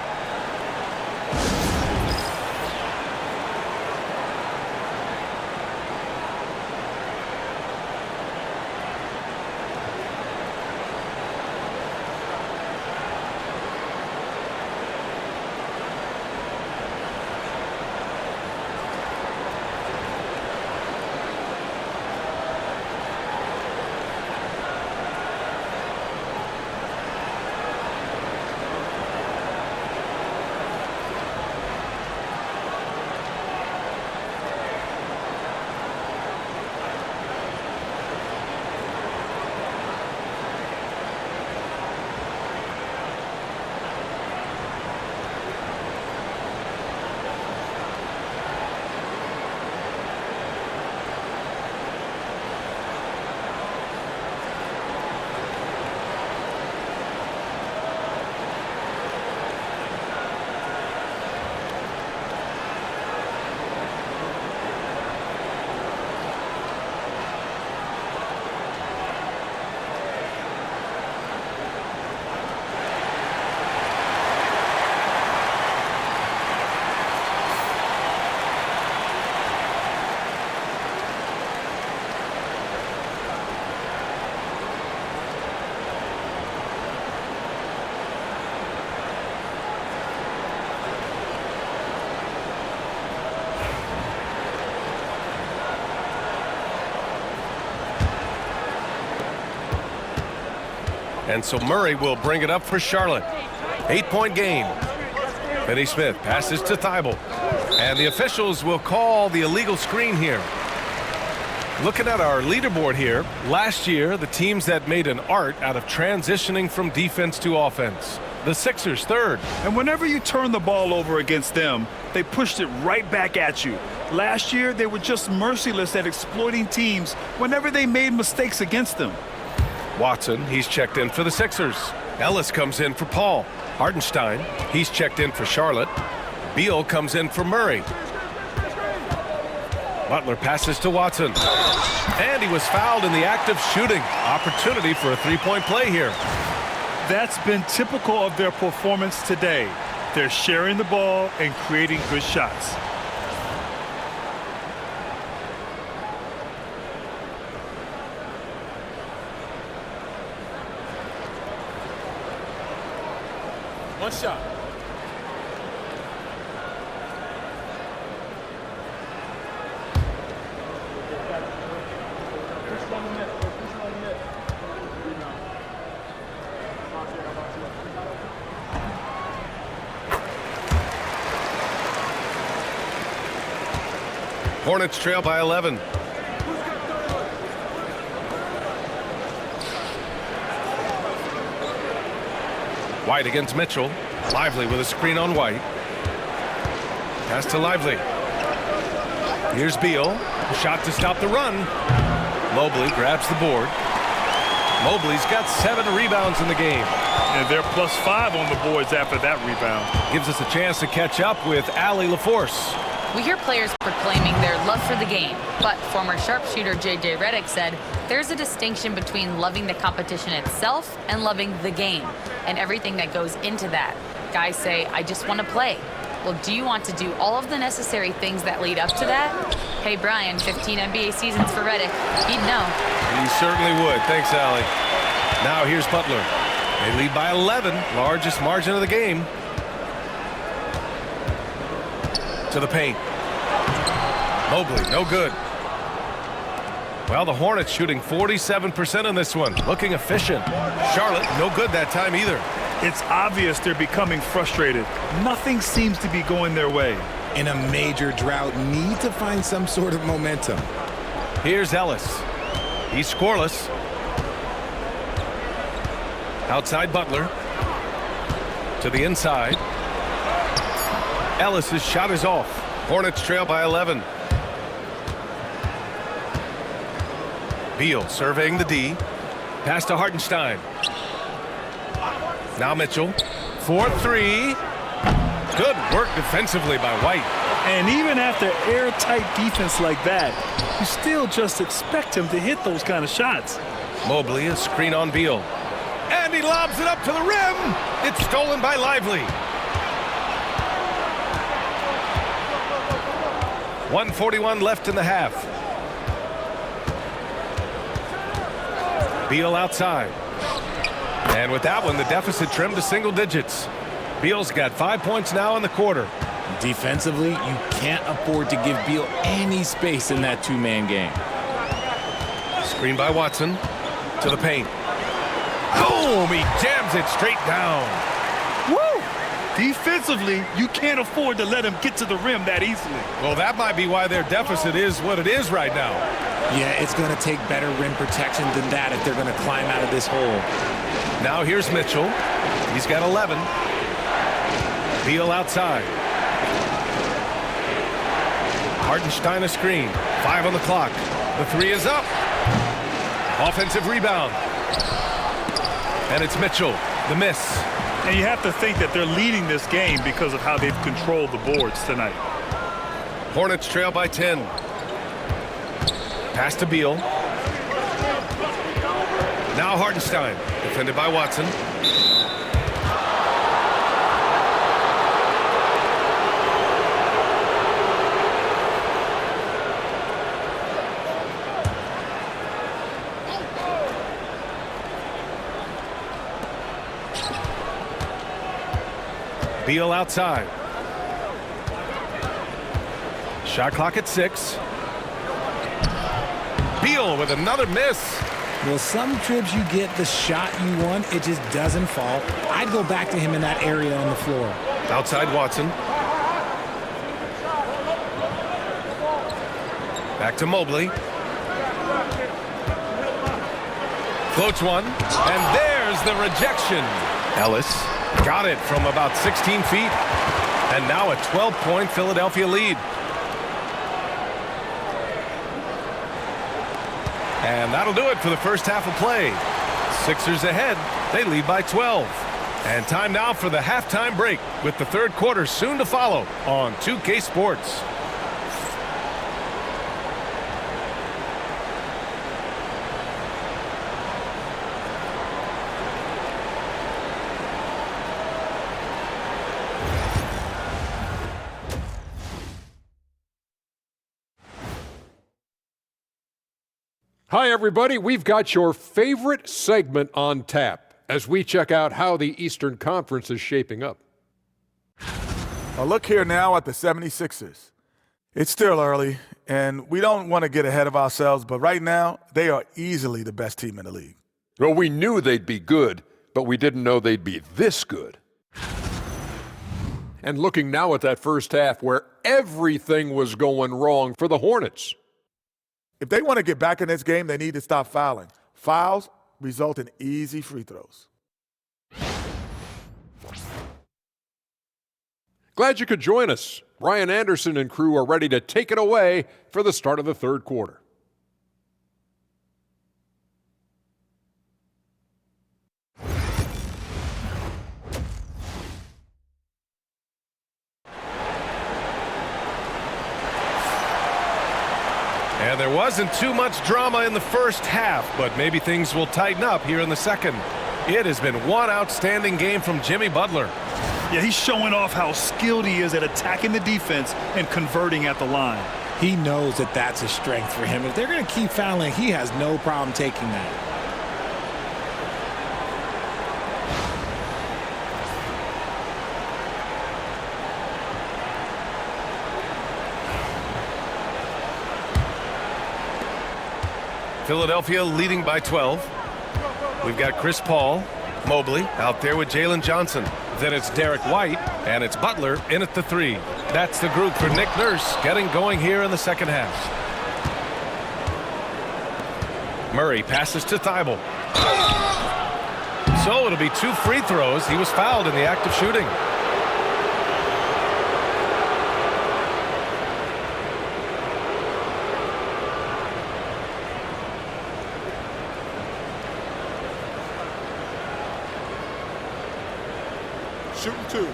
Speaker 1: And so Murray will bring it up for Charlotte. 8-point game. Finney-Smith passes to Thibault. And the officials will call the illegal screen here. Looking at our leaderboard here, last year, the teams that made an art out of transitioning from defense to offense. The Sixers, 3rd.
Speaker 2: And whenever you turn the ball over against them, they pushed it right back at you. Last year, they were just merciless at exploiting teams whenever they made mistakes against them.
Speaker 1: Watson, he's checked in for the Sixers. Ellis comes in for Paul. Hartenstein, he's checked in for Charlotte. Beal comes in for Murray. Butler passes to Watson. And he was fouled in the act of shooting. Opportunity for a three-point play here.
Speaker 2: That's been typical of their performance today. They're sharing the ball and creating good shots.
Speaker 3: One shot.
Speaker 1: Hornets trail by 11. White against Mitchell. Lively with a screen on White. Pass to Lively. Here's Beal. A shot to stop the run. Mobley grabs the board. Mobley's got 7 rebounds in the game.
Speaker 2: And they're +5 on the boards after that rebound.
Speaker 1: Gives us a chance to catch up with Allie LaForce.
Speaker 4: We hear players proclaiming their love for the game, but former sharpshooter J.J. Redick said there's a distinction between loving the competition itself and loving the game and everything that goes into that. Guys say, I just want to play. Well, do you want to do all of the necessary things that lead up to that? Hey, Brian, 15 NBA seasons for Redick. He'd know.
Speaker 1: He certainly would. Thanks, Allie. Now here's Butler. They lead by 11, largest margin of the game. To the paint. Mobley, no good. Well, the Hornets shooting 47% in this one. Looking efficient. Charlotte, no good that time either.
Speaker 2: It's obvious they're becoming frustrated. Nothing seems to be going their way.
Speaker 3: In a major drought, need to find some sort of momentum.
Speaker 1: Here's Ellis. He's scoreless. Outside Butler. To the inside. Ellis's shot is off. Hornets trail by 11. Beal surveying the D. Pass to Hartenstein. Now Mitchell. 4-3. Good work defensively by White.
Speaker 2: And even after airtight defense like that, you still just expect him to hit those kind of shots.
Speaker 1: Mobley, a screen on Beal. And he lobs it up to the rim. It's stolen by Lively. 1:41 left in the half. Beal outside. And with that one, the deficit trimmed to single digits. Beal's got 5 points now in the quarter.
Speaker 3: Defensively, you can't afford to give Beal any space in that two-man game.
Speaker 1: Screen by Watson. To the paint. Boom! He jams it straight down.
Speaker 2: Woo! Defensively, you can't afford to let him get to the rim that easily.
Speaker 1: Well, that might be why their deficit is what it is right now.
Speaker 3: Yeah, it's going to take better rim protection than that if they're going to climb out of this hole.
Speaker 1: Now here's Mitchell. He's got 11. Beal outside. Hartenstein a screen. 5 on the clock. The 3 is up. Offensive rebound. And it's Mitchell. The miss.
Speaker 2: And you have to think that they're leading this game because of how they've controlled the boards tonight.
Speaker 1: Hornets trail by 10. Pass to Beal. Now Hartenstein. Defended by Watson. Beal outside. Shot clock at 6. Beal with another miss.
Speaker 3: Well, some trips you get the shot you want, it just doesn't fall. I'd go back to him in that area on the floor.
Speaker 1: Outside Watson. Back to Mobley. Floats one. And there's the rejection. Ellis got it from about 16 feet. And now a 12-point Philadelphia lead. And that'll do it for the first half of play. Sixers ahead. They lead by 12. And time now for the halftime break with the third quarter soon to follow on 2K Sports.
Speaker 6: Hi, everybody. We've got your favorite segment on tap as we check out how the Eastern Conference is shaping up.
Speaker 7: A look here now at the 76ers. It's still early, and we don't want to get ahead of ourselves, but right now, they are easily the best team in the league.
Speaker 6: Well, we knew they'd be good, but we didn't know they'd be this good. And looking now at that first half where everything was going wrong for the Hornets.
Speaker 7: If they want to get back in this game, they need to stop fouling. Fouls result in easy free throws.
Speaker 6: Glad you could join us. Ryan Anderson and crew are ready to take it away for the start of the third quarter.
Speaker 1: And there wasn't too much drama in the first half, but maybe things will tighten up here in the second. It has been one outstanding game from Jimmy Butler.
Speaker 2: Yeah, he's showing off how skilled he is at attacking the defense and converting at the line.
Speaker 3: He knows that that's a strength for him. If they're going to keep fouling, he has no problem taking that.
Speaker 1: Philadelphia leading by 12. We've got Chris Paul, Mobley out there with Jalen Johnson. Then it's Derek White, and it's Butler in at the three. That's the group for Nick Nurse getting going here in the second half. Murray passes to Thibault. So it'll be 2 free throws. He was fouled in the act of shooting.
Speaker 5: Shooting 2.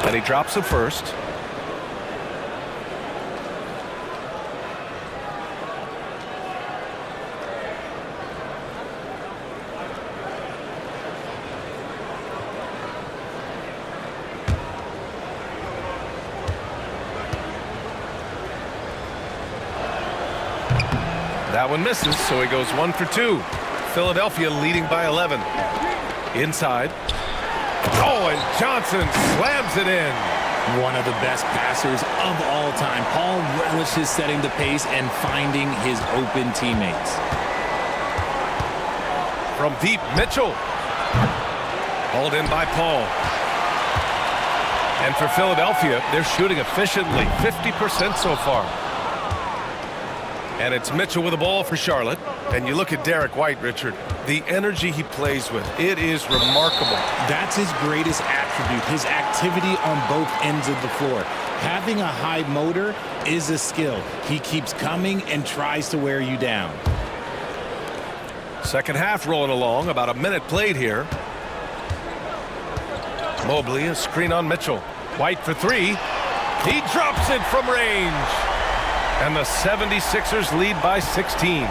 Speaker 1: And he drops it first. That one misses, so he goes 1 for 2. Philadelphia leading by 11. Inside. Oh, and Johnson slams it in.
Speaker 3: One of the best passers of all time. Paul relishes setting the pace and finding his open teammates.
Speaker 1: From deep, Mitchell. Hauled in by Paul. And for Philadelphia, they're shooting efficiently, 50% so far. And it's Mitchell with the ball for Charlotte. And you look at Derek White, Richard, the energy he plays with, it is remarkable.
Speaker 3: That's his greatest attribute, his activity on both ends of the floor. Having a high motor is a skill. He keeps coming and tries to wear you down.
Speaker 1: Second half rolling along, about a minute played here. Mobley, a screen on Mitchell. White for 3. He drops it from range. And the 76ers lead by 16.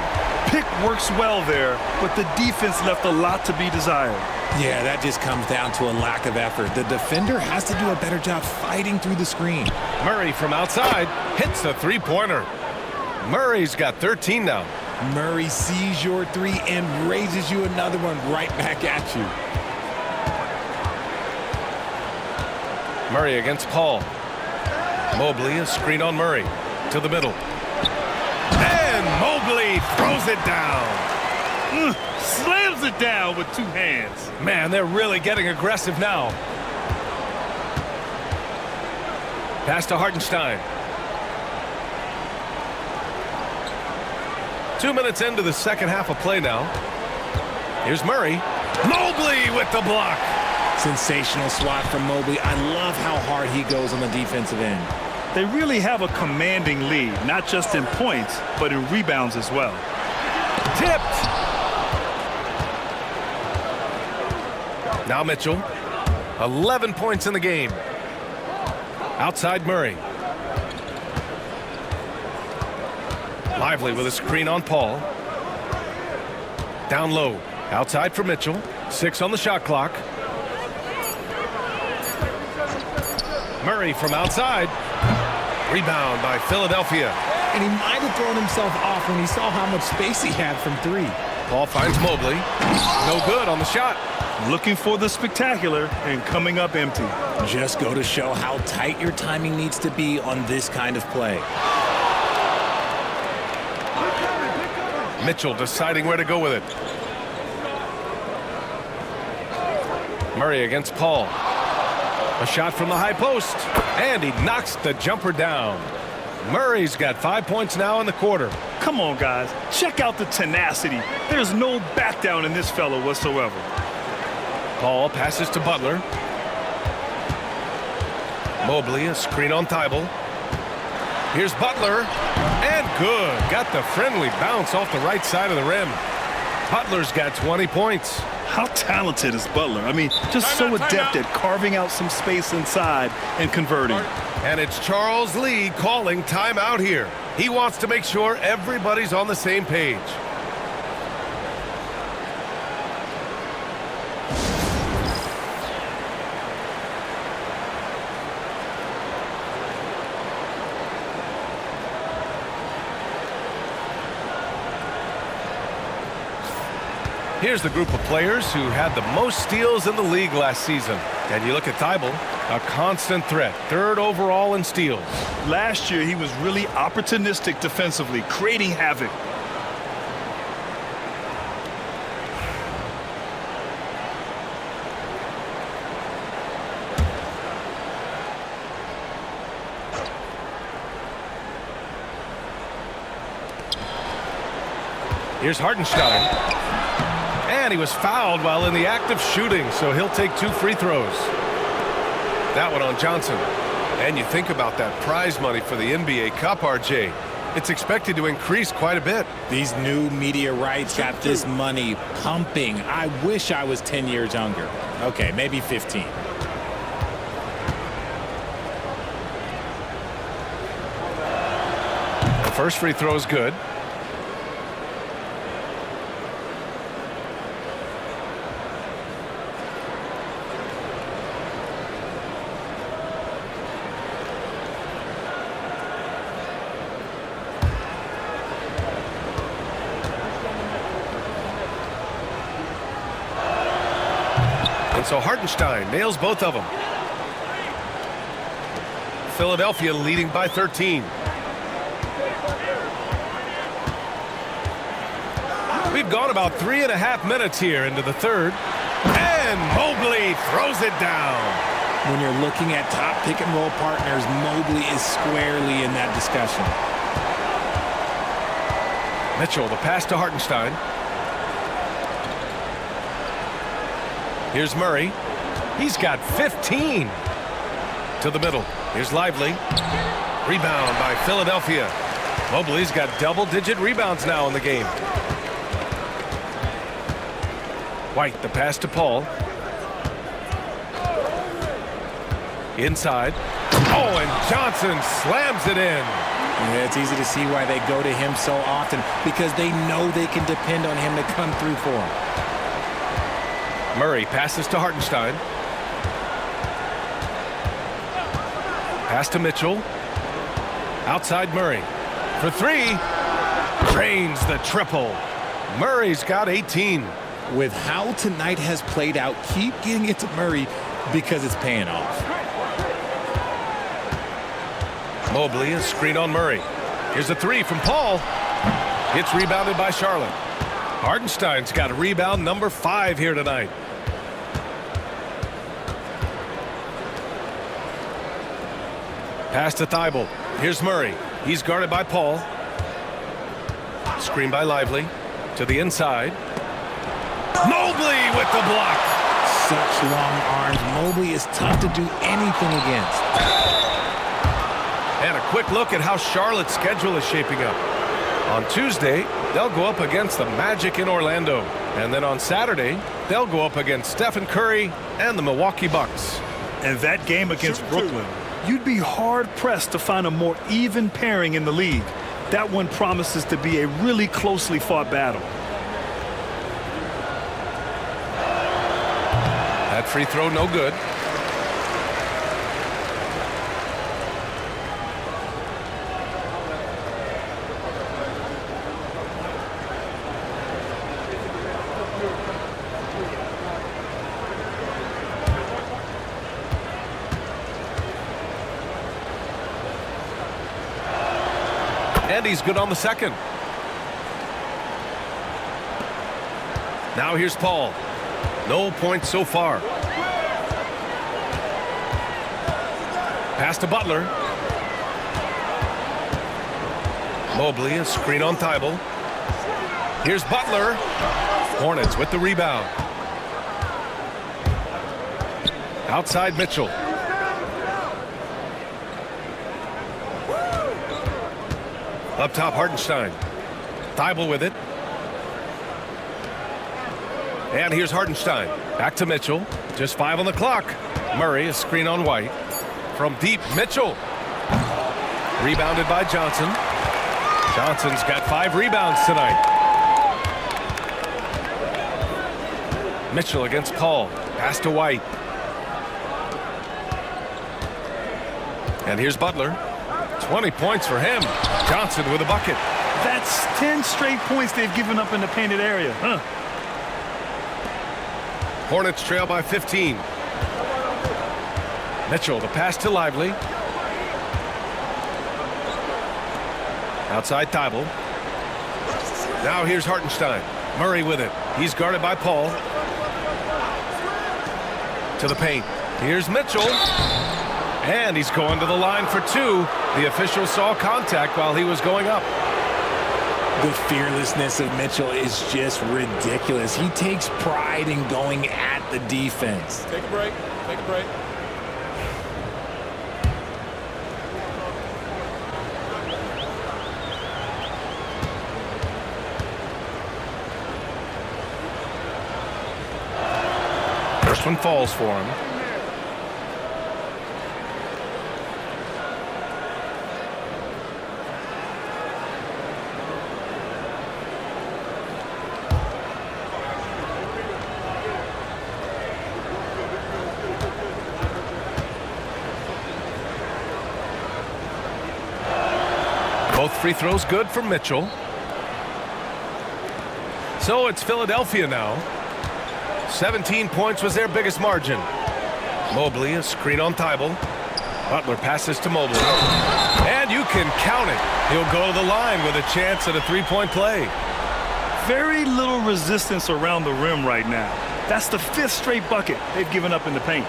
Speaker 2: Pick works well there, but the defense left a lot to be desired.
Speaker 3: Yeah, that just comes down to a lack of effort. The defender has to do a better job fighting through the screen.
Speaker 1: Murray from outside hits the three-pointer. Murray's got 13 now.
Speaker 3: Murray sees your 3 and raises you another one right back at you.
Speaker 1: Murray against Paul. Mobley, a screen on Murray. To the middle. And Mobley throws it down.
Speaker 2: Slams it down with 2 hands.
Speaker 1: Man, they're really getting aggressive now. Pass to Hartenstein. 2 minutes into the second half of play now. Here's Murray. Mobley with the block.
Speaker 3: Sensational swat from Mobley. I love how hard he goes on the defensive end.
Speaker 2: They really have a commanding lead, not just in points, but in rebounds as well.
Speaker 1: Tipped. Now Mitchell. 11 points in the game. Outside Murray. Lively with a screen on Paul. Down low. Outside for Mitchell. 6 on the shot clock. Murray from outside. Rebound by Philadelphia.
Speaker 3: And he might have thrown himself off when he saw how much space he had from 3.
Speaker 1: Paul finds Mobley. No good on the shot.
Speaker 2: Looking for the spectacular and coming up empty.
Speaker 3: Just go to show how tight your timing needs to be on this kind of play.
Speaker 1: Mitchell deciding where to go with it. Murray against Paul. A shot from the high post. And he knocks the jumper down. Murray's got 5 points now in the quarter.
Speaker 2: Come on, guys. Check out the tenacity. There's no back down in this fellow whatsoever.
Speaker 1: Paul passes to Butler. Mobley, a screen on Thibault. Here's Butler. And good. Got the friendly bounce off the right side of the rim. Butler's got 20 points.
Speaker 2: How talented is Butler? I mean, just so adept at carving out some space inside and converting.
Speaker 1: And it's Charles Lee calling timeout here. He wants to make sure everybody's on the same page. Here's the group of players who had the most steals in the league last season. And you look at Thibault, a constant threat, 3rd overall in steals.
Speaker 2: Last year, he was really opportunistic defensively, creating havoc.
Speaker 1: Here's Hartenstein. And he was fouled while in the act of shooting, so he'll take 2 free throws. That one on Johnson. And you think about that prize money for the NBA Cup, RJ. It's expected to increase quite a bit.
Speaker 3: These new media rights got this money pumping. I wish I was 10 years younger. Okay, maybe 15.
Speaker 1: The first free throw is good. So Hartenstein nails both of them. Philadelphia leading by 13. We've gone about 3.5 minutes here into the 3rd. And Mobley throws it down.
Speaker 3: When you're looking at top pick and roll partners, Mobley is squarely in that discussion.
Speaker 1: Mitchell, the pass to Hartenstein. Here's Murray. He's got 15. To the middle. Here's Lively. Rebound by Philadelphia. Mobley's got double-digit rebounds now in the game. White, the pass to Paul. Inside. Oh, and Johnson slams it in.
Speaker 3: Yeah, it's easy to see why they go to him so often, because they know they can depend on him to come through for them.
Speaker 1: Murray passes to Hartenstein. Pass to Mitchell. Outside Murray. For 3. Drains the triple. Murray's got 18.
Speaker 3: With how tonight has played out, keep getting it to Murray because it's paying off.
Speaker 1: Mobley, a screen on Murray. Here's a 3 from Paul. It's rebounded by Charlotte. Hartenstein's got a rebound number 5 here tonight. Pass to Thibault. Here's Murray. He's guarded by Paul. Screen by Lively. To the inside. Mobley with the block.
Speaker 3: such long arms. Mobley is tough to do anything against.
Speaker 1: And a quick look at how Charlotte's schedule is shaping up. On Tuesday, they'll go up against the Magic in Orlando. And then on Saturday, they'll go up against Stephen Curry and the Milwaukee Bucks.
Speaker 2: And that game against Brooklyn, you'd be hard-pressed to find a more even pairing in the league. That one promises to be a really closely fought battle.
Speaker 1: That free throw no good. And he's good on the second. Now here's Paul. No points so far. Pass to Butler. Mobley, a screen on Thibault. Here's Butler. Hornets with the rebound. Outside Mitchell. Up top, Hartenstein. Thibault with it. And here's Hartenstein. Back to Mitchell. Just 5 on the clock. Murray, a screen on White. From deep, Mitchell. Rebounded by Johnson. Johnson's got 5 rebounds tonight. Mitchell against Paul. Pass to White. And here's Butler. 20 points for him. Johnson with a bucket.
Speaker 2: That's 10 straight points they've given up in the painted area.
Speaker 1: Hornets trail by 15. Mitchell, the pass to Lively. Outside Thibault. Now here's Hartenstein. Murray with it. He's guarded by Paul. To the paint. Here's Mitchell. And he's going to the line for 2. The official saw contact while he was going up.
Speaker 3: The fearlessness of Mitchell is just ridiculous. He takes pride in going at the defense.
Speaker 5: Take a break. Take a break.
Speaker 1: First one falls for him. Both free throws good for Mitchell. So it's Philadelphia now. 17 points was their biggest margin. Mobley, a screen on Thibault. Butler passes to Mobley. And you can count it. He'll go to the line with a chance at a three-point play.
Speaker 2: Very little resistance around the rim right now. That's the 5th straight bucket they've given up in the paint.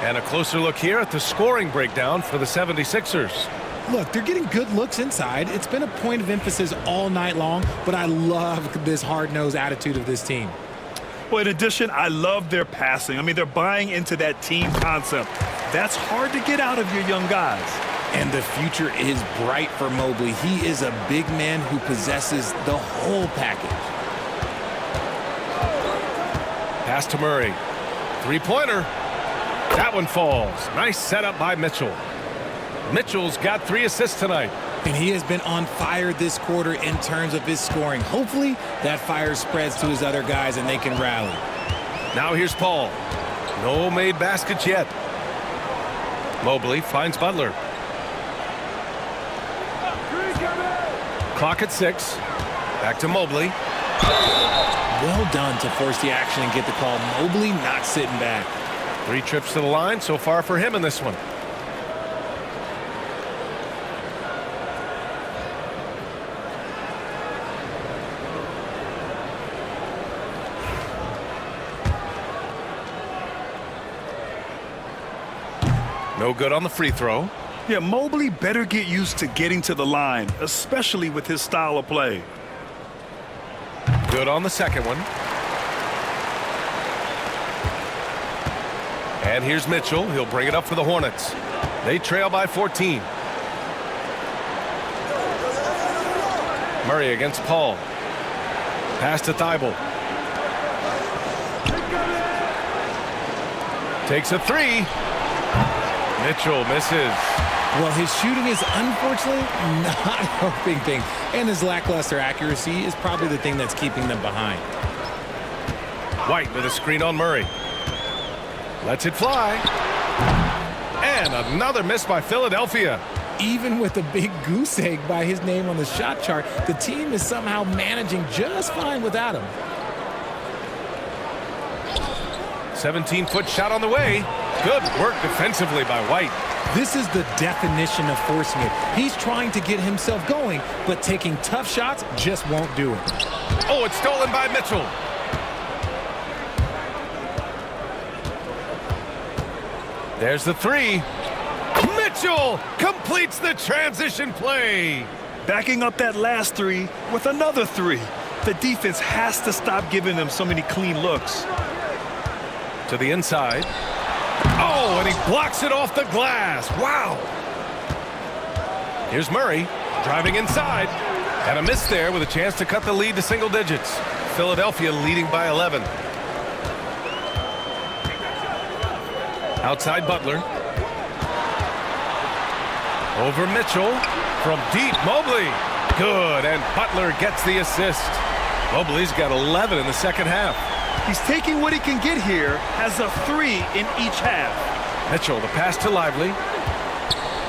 Speaker 1: And a closer look here at the scoring breakdown for the 76ers.
Speaker 3: Look, they're getting good looks inside. It's been a point of emphasis all night long, but I love this hard-nosed attitude of this team.
Speaker 2: Well, in addition, I love their passing. I mean, they're buying into that team concept. That's hard to get out of your young guys.
Speaker 3: And the future is bright for Mobley. He is a big man who possesses the whole package.
Speaker 1: Pass to Murray. Three-pointer. That one falls. Nice setup by Mitchell. Mitchell's got 3 assists tonight.
Speaker 3: And he has been on fire this quarter in terms of his scoring. Hopefully, that fire spreads to his other guys and they can rally.
Speaker 1: Now here's Paul. No made baskets yet. Mobley finds Butler. Clock at 6. Back to Mobley.
Speaker 3: Well done to force the action and get the call. Mobley not sitting back.
Speaker 1: 3 trips to the line so far for him in this one. No good on the free throw.
Speaker 2: Yeah, Mobley better get used to getting to the line, especially with his style of play.
Speaker 1: Good on the second one. And here's Mitchell. He'll bring it up for the Hornets. They trail by 14. Murray against Paul. Pass to Thibault. Takes a three. Mitchell misses.
Speaker 3: Well, his shooting is unfortunately not helping things, and his lackluster accuracy is probably the thing that's keeping them behind.
Speaker 1: White with a screen on Murray. Lets it fly. And another miss by Philadelphia.
Speaker 3: Even with a big goose egg by his name on the shot chart, the team is somehow managing just fine without him.
Speaker 1: 17-foot shot on the way. Good work defensively by White.
Speaker 3: This is the definition of forcing it. He's trying to get himself going, but taking tough shots just won't do it.
Speaker 1: Oh, it's stolen by Mitchell. There's the three. Mitchell completes the transition play.
Speaker 2: Backing up that last three with another three. The defense has to stop giving them so many clean looks.
Speaker 1: To the inside. Oh, and he blocks it off the glass. Wow. Here's Murray driving inside. And a miss there with a chance to cut the lead to single digits. Philadelphia leading by 11. Outside Butler. Over Mitchell. From deep, Mobley. Good, and Butler gets the assist. Mobley's got 11 in the second half.
Speaker 2: He's taking what he can get here, has a three in each half.
Speaker 1: Mitchell, the pass to Lively.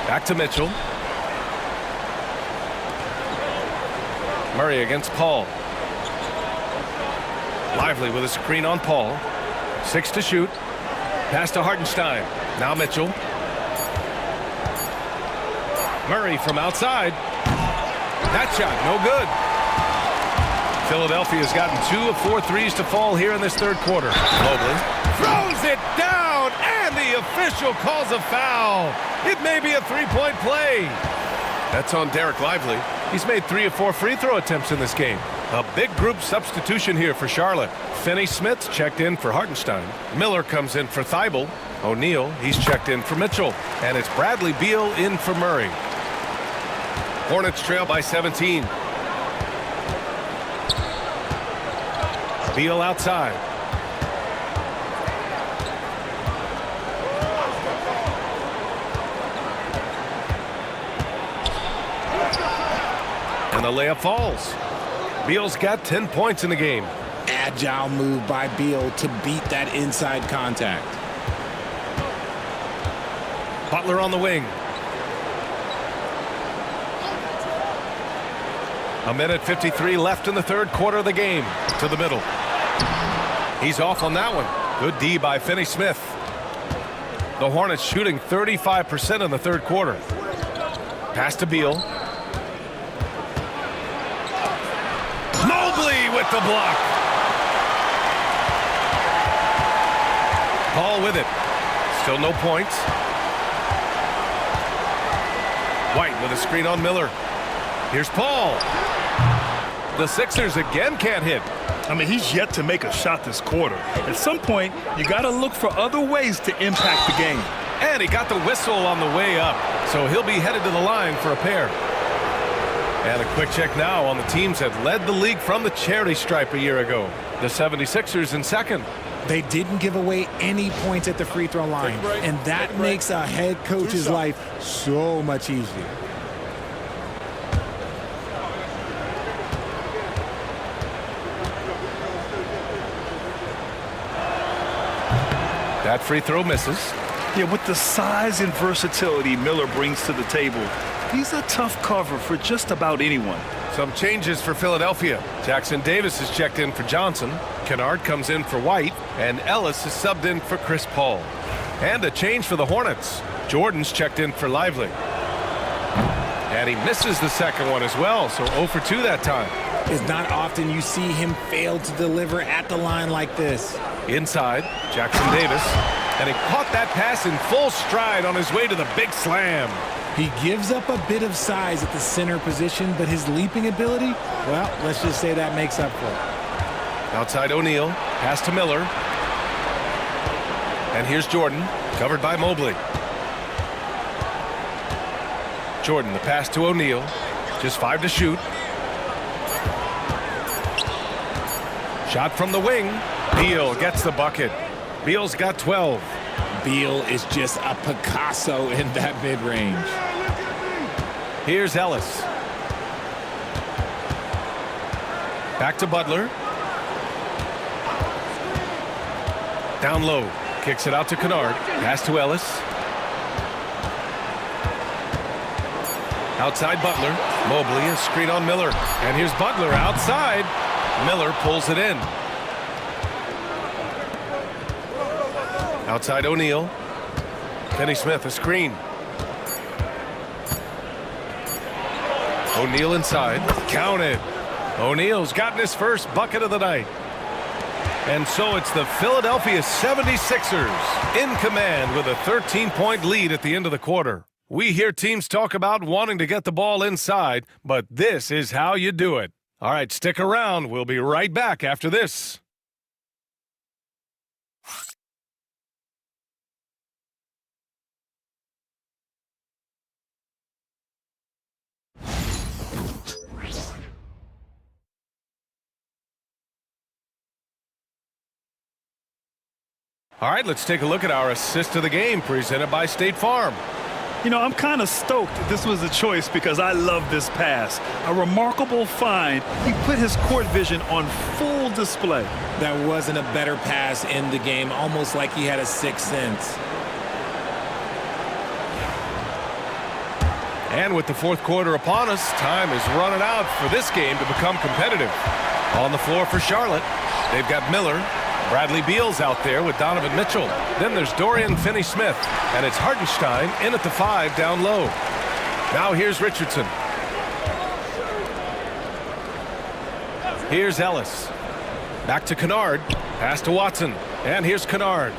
Speaker 1: Back to Mitchell. Murray against Paul. Lively with a screen on Paul. 6 to shoot. Pass to Hartenstein. Now Mitchell. Murray from outside. That shot, no good. Philadelphia's gotten 2 of 4 threes to fall here in this third quarter. Mobley throws it down, and the official calls a foul. It may be a three-point play. That's on Derek Lively. He's made 3 of 4 free throw attempts in this game. A big group substitution here for Charlotte. Finney-Smith checked in for Hartenstein. Miller comes in for Thibault. O'Neal, he's checked in for Mitchell. And it's Bradley Beal in for Murray. Hornets trail by 17. Beal outside. And the layup falls. Beal's got 10 points in the game.
Speaker 3: Agile move by Beal to beat that inside contact.
Speaker 1: Butler on the wing. A minute 53 left in the third quarter of the game. To the middle. He's off on that one. Good D by Finney-Smith. The Hornets shooting 35% in the third quarter. Pass to Beal. Mobley with the block. Paul with it. Still no points. White with a screen on Miller. Here's Paul. The Sixers again can't hit.
Speaker 2: I mean, he's yet to make a shot this quarter. At some point, you got to look for other ways to impact the game.
Speaker 1: And he got the whistle on the way up, so he'll be headed to the line for a pair. And a quick check now on the teams that led the league from the charity stripe a year ago. The 76ers in second.
Speaker 3: They didn't give away any points at the free throw line, and that makes a head coach's life so much easier.
Speaker 1: That free throw misses.
Speaker 2: Yeah, with the size and versatility Miller brings to the table, he's a tough cover for just about anyone.
Speaker 1: Some changes for Philadelphia. Jackson Davis is checked in for Johnson. Kennard comes in for White. And Ellis is subbed in for Chris Paul. And a change for the Hornets. Jordan's checked in for Lively. And he misses the second one as well, so 0 for 2 that time.
Speaker 3: It's not often you see him fail to deliver at the line like this.
Speaker 1: Inside, Jackson Davis. And he caught that pass in full stride on his way to the big slam.
Speaker 3: He gives up a bit of size at the center position, but his leaping ability, well, let's just say that makes up for it.
Speaker 1: Outside O'Neal, pass to Miller. And here's Jordan, covered by Mobley. Jordan, the pass to O'Neal. Just 5 to shoot. Shot from the wing. Beal gets the bucket. Beal's got 12.
Speaker 3: Beal is just a Picasso in that mid-range.
Speaker 1: Here's Ellis. Back to Butler. Down low. Kicks it out to Kennard. Pass to Ellis. Outside Butler. Mobley, a screen on Miller. And here's Butler outside. Miller pulls it in. Outside O'Neal. Kenny Smith, a screen. O'Neal inside. Counted. O'Neal's gotten his first bucket of the night. And so it's the Philadelphia 76ers in command with a 13-point lead at the end of the quarter. We hear teams talk about wanting to get the ball inside, but this is how you do it. All right, stick around. We'll be right back after this. All right, let's take a look at our assist of the game presented by State Farm.
Speaker 2: You know, I'm kind of stoked this was a choice because I love this pass. A remarkable find. He put his court vision on full display.
Speaker 3: That wasn't a better pass in the game, almost like he had a sixth sense.
Speaker 1: And with the fourth quarter upon us, time is running out for this game to become competitive. On the floor for Charlotte, they've got Miller. Bradley Beal's out there with Donovan Mitchell. Then there's Dorian Finney-Smith. And it's Hartenstein in at the 5 down low. Now here's Richardson. Here's Ellis. Back to Kennard. Pass to Watson. And here's Kennard.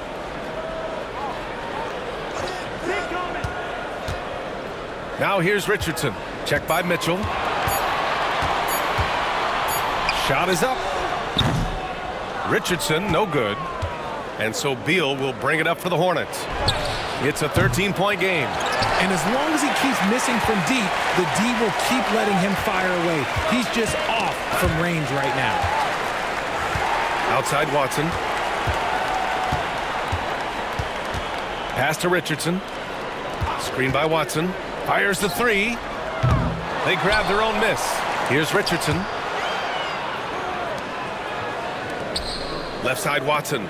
Speaker 1: Now here's Richardson. Check by Mitchell. Shot is up. Richardson, no good. And so Beal will bring it up for the Hornets. It's a 13-point game.
Speaker 3: And as long as he keeps missing from deep, the D will keep letting him fire away. He's just off from range right now.
Speaker 1: Outside Watson. Pass to Richardson. Screen by Watson. Fires the 3. They grab their own miss. Here's Richardson. Left side Watson.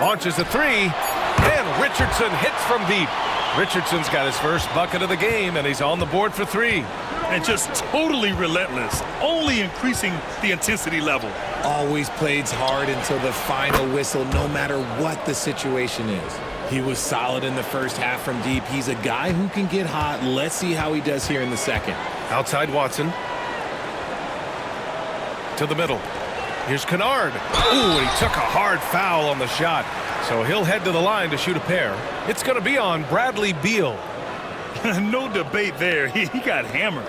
Speaker 1: Launches a 3. And Richardson hits from deep. Richardson's got his first bucket of the game, and he's on the board for 3.
Speaker 2: And just totally relentless, only increasing the intensity level.
Speaker 3: Always plays hard until the final whistle, no matter what the situation is. He was solid in the first half from deep. He's a guy who can get hot. Let's see how he does here in the second.
Speaker 1: Outside Watson. To the middle. Here's Kennard. Ooh, he took a hard foul on the shot. So he'll head to the line to shoot a pair. It's going to be on Bradley Beal.
Speaker 2: No debate there. He got hammered.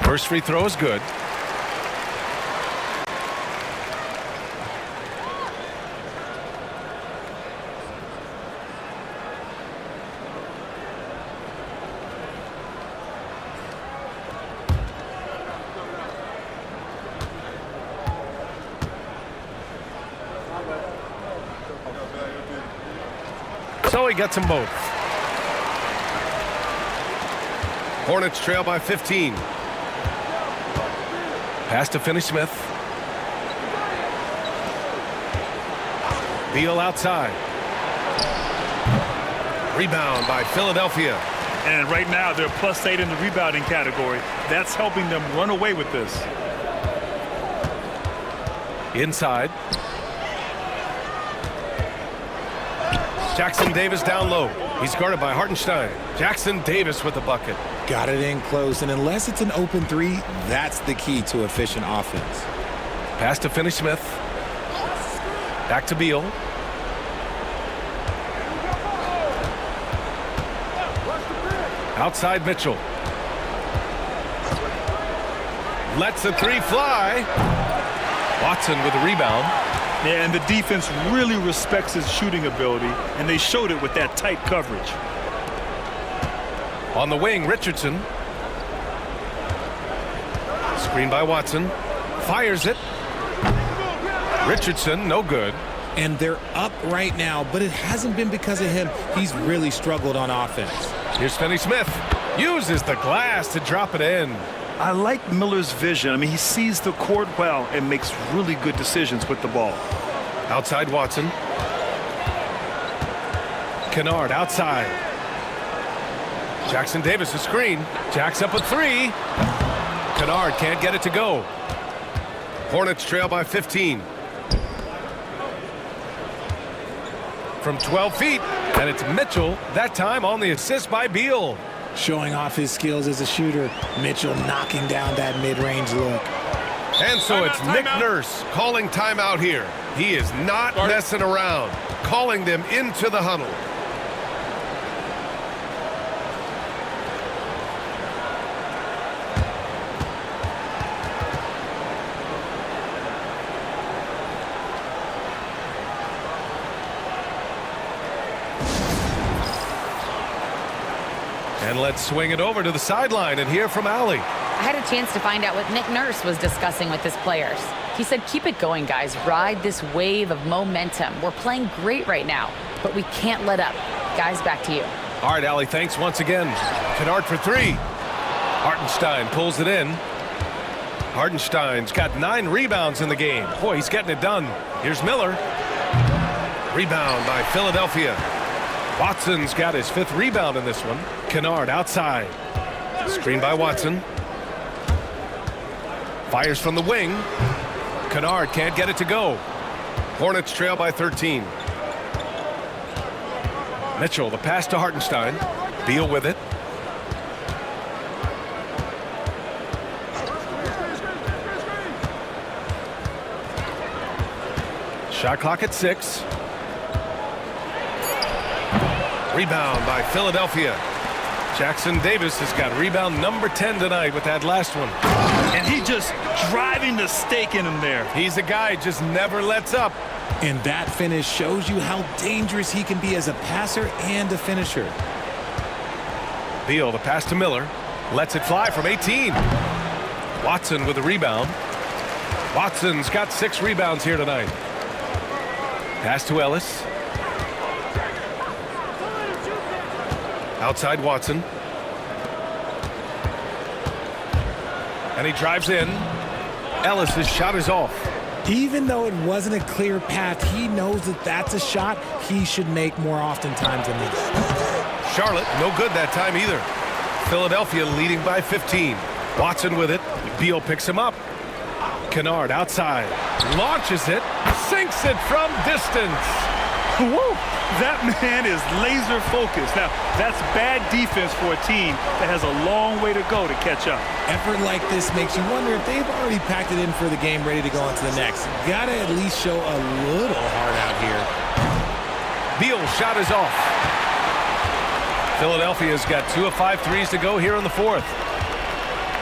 Speaker 1: First free throw is good. So he gets them both. Hornets trail by 15. Pass to Finney-Smith. Beal outside. Rebound by Philadelphia.
Speaker 2: And right now they're +8 in the rebounding category. That's helping them run away with this.
Speaker 1: Inside. Jackson Davis down low. He's guarded by Hartenstein. Jackson Davis with the bucket.
Speaker 3: Got it in close, and unless it's an open three, that's the key to efficient offense.
Speaker 1: Pass to Finney-Smith. Back to Beal. Outside Mitchell. Lets the three fly. Watson with the rebound.
Speaker 2: Yeah, and the defense really respects his shooting ability, and they showed it with that tight coverage.
Speaker 1: On the wing, Richardson. Screen by Watson. Fires it. Richardson, no good.
Speaker 3: And they're up right now, but it hasn't been because of him. He's really struggled on offense.
Speaker 1: Here's Finney-Smith. Uses the glass to drop it in.
Speaker 2: I like Miller's vision. I mean, he sees the court well and makes really good decisions with the ball.
Speaker 1: Outside Watson. Kennard outside. Jackson Davis a screen. Jacks up a three. Kennard can't get it to go. Hornets trail by 15. From 12 feet, and it's Mitchell, that time on the assist by Beal.
Speaker 3: Showing off his skills as a shooter. Mitchell knocking down that mid-range look.
Speaker 1: And so it's Nick Nurse calling timeout here. He is not messing around, calling them into the huddle. And let's swing it over to the sideline and hear from Allie.
Speaker 4: I had a chance to find out what Nick Nurse was discussing with his players. He said, keep it going, guys. Ride this wave of momentum. We're playing great right now, but we can't let up. Guys, back to you.
Speaker 1: All right, Allie, thanks once again. Kennard for three. Hartenstein pulls it in. Hartenstein's got 9 rebounds in the game. Boy, he's getting it done. Here's Miller. Rebound by Philadelphia. Watson's got his 5th rebound in this one. Kennard outside. Screen by Watson. Fires from the wing. Kennard can't get it to go. Hornets trail by 13. Mitchell, the pass to Hartenstein. Beal with it. Shot clock at 6. Rebound by Philadelphia. Jackson Davis has got rebound number 10 tonight with that last one.
Speaker 2: And he just driving the stake in him there.
Speaker 1: He's a guy who just never lets up.
Speaker 3: And that finish shows you how dangerous he can be as a passer and a finisher.
Speaker 1: Beal, the pass to Miller. Lets it fly from 18. Watson with the rebound. Watson's got 6 rebounds here tonight. Pass to Ellis. Outside Watson. And he drives in. Ellis' shot is off.
Speaker 3: Even though it wasn't a clear path, he knows that that's a shot he should make more oftentimes than this.
Speaker 1: Charlotte, no good that time either. Philadelphia leading by 15. Watson with it. Beal picks him up. Kennard outside. Launches it. Sinks it from distance.
Speaker 2: Whoa, that man is laser focused. Now, that's bad defense for a team that has a long way to go to catch up.
Speaker 3: Effort like this makes you wonder if they've already packed it in for the game, ready to go on to the next. Gotta at least show a little heart out here.
Speaker 1: Beal's shot is off. Philadelphia's got 2 of 5 threes to go here in the 4th.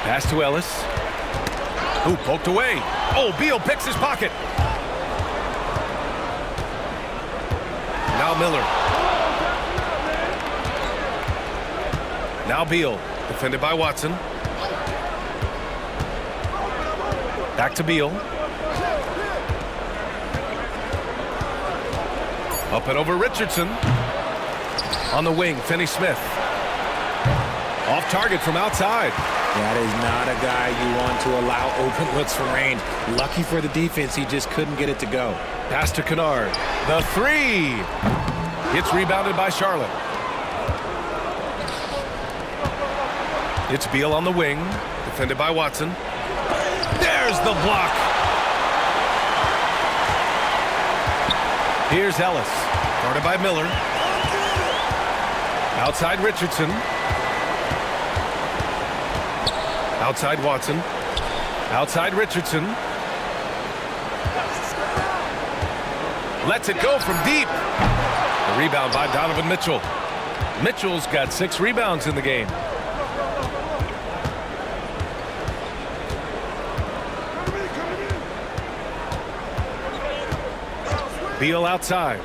Speaker 1: Pass to Ellis. Ooh, poked away. Oh, Beal picks his pocket. Now Miller. Now Beal, defended by Watson. Back to Beal. Up and over Richardson. On the wing, Finney-Smith. Off target from outside.
Speaker 3: That is not a guy you want to allow open looks for rain. Lucky for the defense, he just couldn't get it to go.
Speaker 1: Pass to Kennard. The 3. It's rebounded by Charlotte. It's Beal on the wing, defended by Watson. There's the block. Here's Ellis, guarded by Miller. Outside Richardson. Outside Watson. Outside Richardson. Lets it go from deep. The rebound by Donovan Mitchell. Mitchell's got 6 rebounds in the game. Beal outside.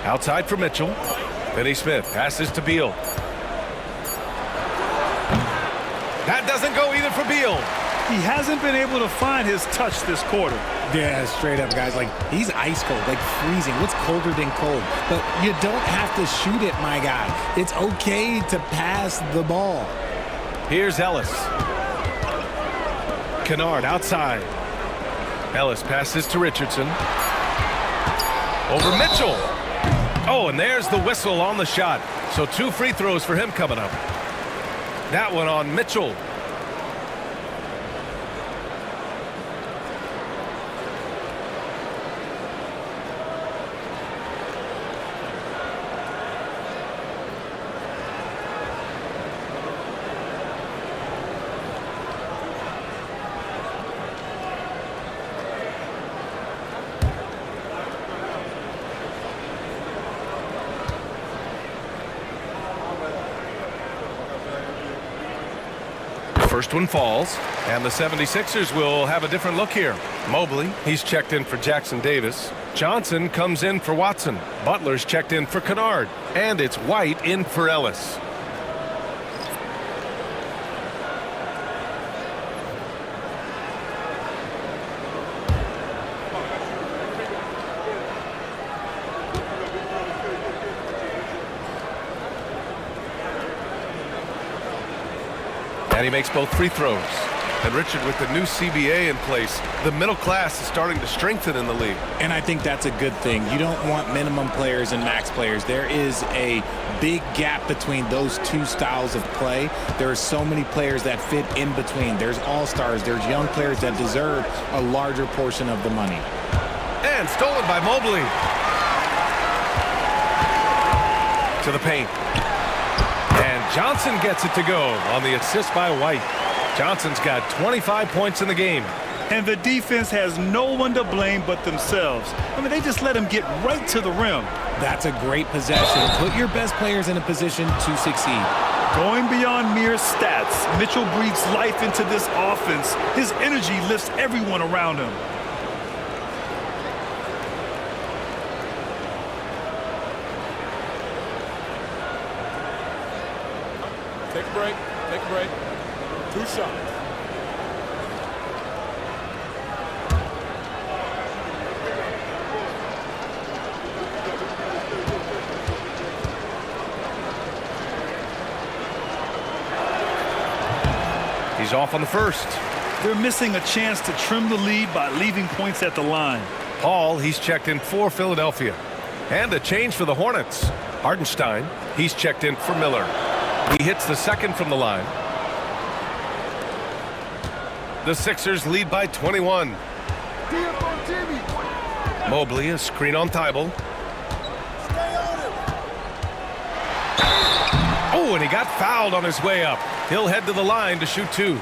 Speaker 1: Outside for Mitchell. Finney Smith passes to Beal. That doesn't go either for Beal.
Speaker 2: He hasn't been able to find his touch this quarter.
Speaker 3: Yeah, straight up, guys. Like, he's ice cold, like freezing. What's colder than cold? But you don't have to shoot it, my guy. It's okay to pass the ball.
Speaker 1: Here's Ellis. Kennard outside. Ellis passes to Richardson. Over Mitchell. Oh, and there's the whistle on the shot. So 2 free throws for him coming up. That one on Mitchell. First one falls, and the 76ers will have a different look here. Mobley, he's checked in for Jackson Davis. Johnson comes in for Watson. Butler's checked in for Kennard. And it's White in for Ellis. And he makes both free throws. And Richard, with the new CBA in place, the middle class is starting to strengthen in the league.
Speaker 3: And I think that's a good thing. You don't want minimum players and max players. There is a big gap between those 2 styles of play. There are so many players that fit in between. There's all-stars. There's young players that deserve a larger portion of the money.
Speaker 1: And stolen by Mobley. To the paint. And Johnson gets it to go on the assist by White. Johnson's got 25 points in the game.
Speaker 2: And the defense has no one to blame but themselves. I mean, they just let him get right to the rim.
Speaker 3: That's a great possession. Put your best players in a position to succeed.
Speaker 2: Going beyond mere stats, Mitchell breathes life into this offense. His energy lifts everyone around him.
Speaker 6: Take a break. Take a break. 2 shots.
Speaker 1: He's off on the first.
Speaker 2: They're missing a chance to trim the lead by leaving points at the line.
Speaker 1: Paul, he's checked in for Philadelphia. And a change for the Hornets. Hartenstein, he's checked in for Miller. He hits the second from the line. The Sixers lead by 21. Mobley, a screen on Thibault. Oh, and he got fouled on his way up. He'll head to the line to shoot 2.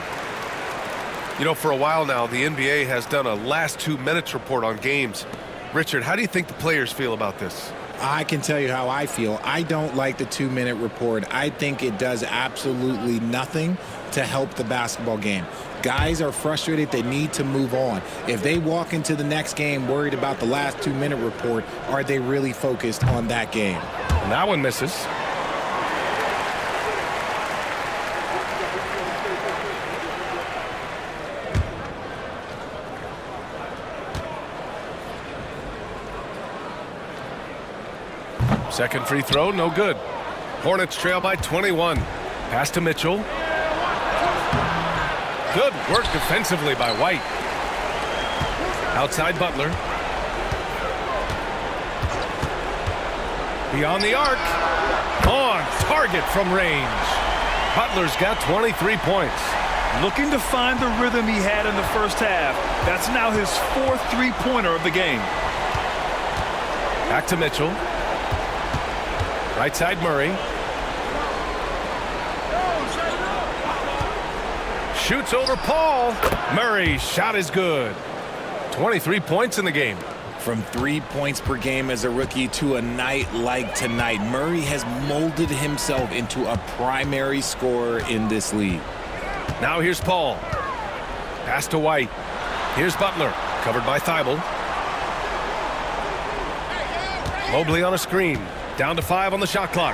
Speaker 1: You know, for a while now, the NBA has done a last 2 minutes report on games. Richard, how do you think the players feel about this?
Speaker 3: I can tell you how I feel. I don't like the 2-minute report. I think it does absolutely nothing to help the basketball game. Guys are frustrated. They need to move on. If they walk into the next game worried about the last 2-minute report, are they really focused on that game?
Speaker 1: And that one misses. Second free throw, no good. Hornets trail by 21. Pass to Mitchell. Good work defensively by White. Outside Butler. Beyond the arc. On target from range. Butler's got 23 points.
Speaker 2: Looking to find the rhythm he had in the first half. That's now his 4th three-pointer of the game.
Speaker 1: Back to Mitchell. Right side Murray. Shoots over Paul. Murray's shot is good. 23 points in the game.
Speaker 3: From 3 points per game as a rookie to a night like tonight, Murray has molded himself into a primary scorer in this league.
Speaker 1: Now here's Paul. Pass to White. Here's Butler. Covered by Thibault. Mobley on a screen. Down to 5 on the shot clock.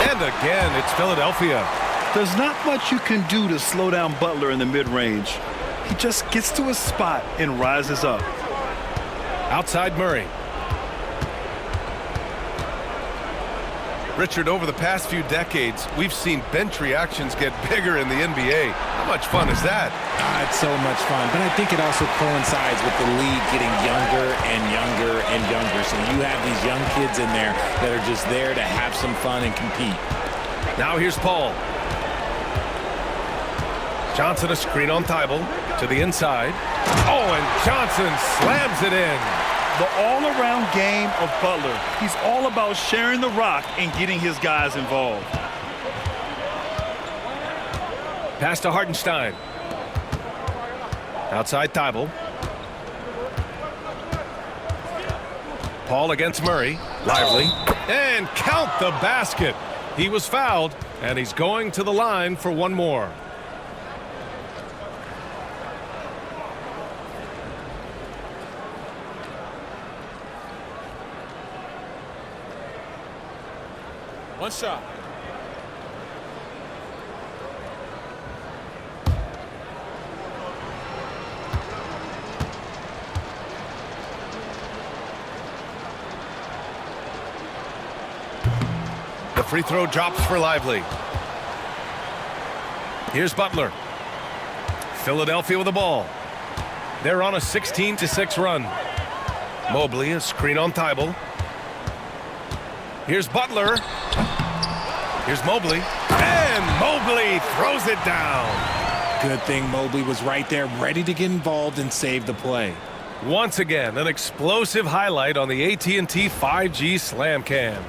Speaker 1: And again, it's Philadelphia.
Speaker 2: There's not much you can do to slow down Butler in the mid-range. He just gets to a spot and rises up.
Speaker 1: Outside Murray. Richard, over the past few decades, we've seen bench reactions get bigger in the NBA. How much fun is that?
Speaker 3: It's so much fun, but I think it also coincides with the league getting younger and younger and younger. So you have these young kids in there that are just there to have some fun and compete.
Speaker 1: Now here's Paul. Johnson a screen on Thibault to the inside. Oh, and Johnson slams it in.
Speaker 2: The all-around game of Butler. He's all about sharing the rock and getting his guys involved.
Speaker 1: Pass to Hartenstein. Outside Thibault. Paul against Murray. Lively. And count the basket. He was fouled, and he's going to the line for one more.
Speaker 6: One shot.
Speaker 1: The free throw drops for Lively. Here's Butler. Philadelphia with the ball. They're on a 16-6 run. Mobley, a screen on Thibault. Here's Butler. Here's Mobley. And Mobley throws it down.
Speaker 3: Good thing Mobley was right there, ready to get involved and save the play.
Speaker 1: Once again, an explosive highlight on the AT&T 5G Slam Cam.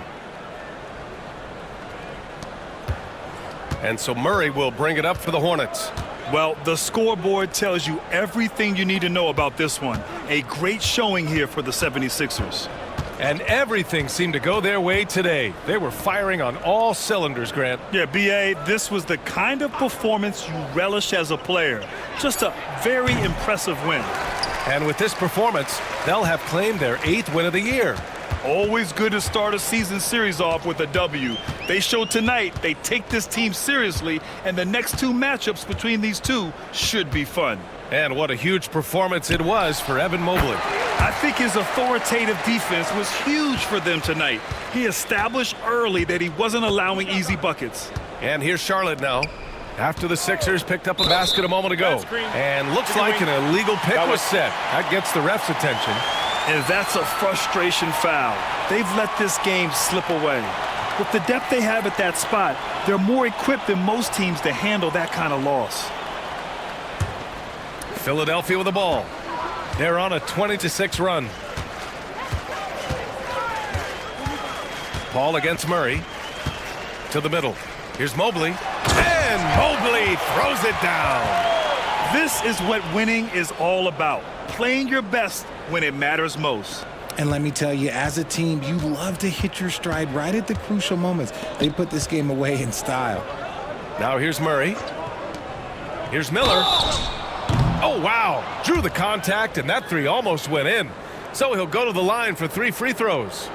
Speaker 1: And so Murray will bring it up for the Hornets.
Speaker 2: Well, the scoreboard tells you everything you need to know about this one. A great showing here for the 76ers.
Speaker 1: And everything seemed to go their way today. They were firing on all cylinders, Grant.
Speaker 2: Yeah, B.A., this was the kind of performance you relish as a player. Just a very impressive win.
Speaker 1: And with this performance, they'll have claimed their 8th win of the year.
Speaker 2: Always good to start a season series off with a W. They showed tonight they take this team seriously, and the next 2 matchups between these two should be fun.
Speaker 1: And what a huge performance it was for Evan Mobley.
Speaker 2: I think his authoritative defense was huge for them tonight. He established early that he wasn't allowing easy buckets.
Speaker 1: And here's Charlotte now. After the Sixers picked up a basket a moment ago. And looks like an illegal pick was set. That gets the ref's attention.
Speaker 2: And that's a frustration foul. They've let this game slip away. With the depth they have at that spot, they're more equipped than most teams to handle that kind of loss.
Speaker 1: Philadelphia with the ball. They're on a 20-6 run. Paul against Murray. To the middle. Here's Mobley. And Mobley throws it down.
Speaker 2: This is what winning is all about. Playing your best when it matters most.
Speaker 3: And let me tell you, as a team, you love to hit your stride right at the crucial moments. They put this game away in style.
Speaker 1: Now here's Murray. Here's Miller. Oh, wow. Drew the contact, and that 3 almost went in. So he'll go to the line for 3 free throws.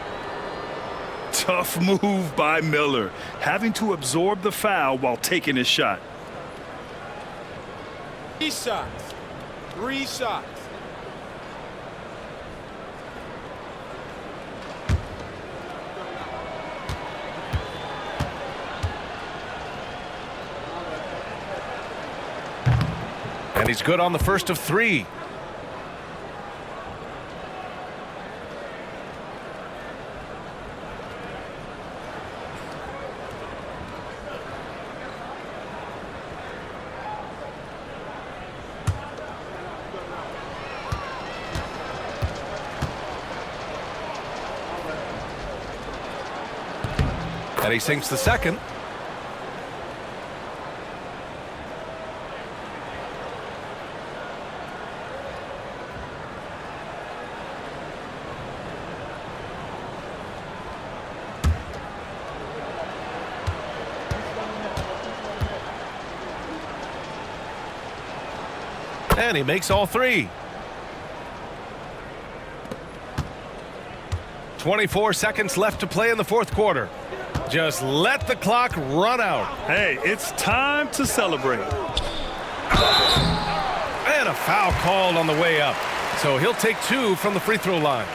Speaker 2: Tough move by Miller, having to absorb the foul while taking his shot.
Speaker 6: 3 shots. 3 shots.
Speaker 1: And he's good on the first of 3. And he sinks the second. And he makes all three. 24 seconds left to play in the fourth quarter. Just let the clock run out.
Speaker 2: Hey, it's time to celebrate.
Speaker 1: And a foul called on the way up. So he'll take two from the free throw line.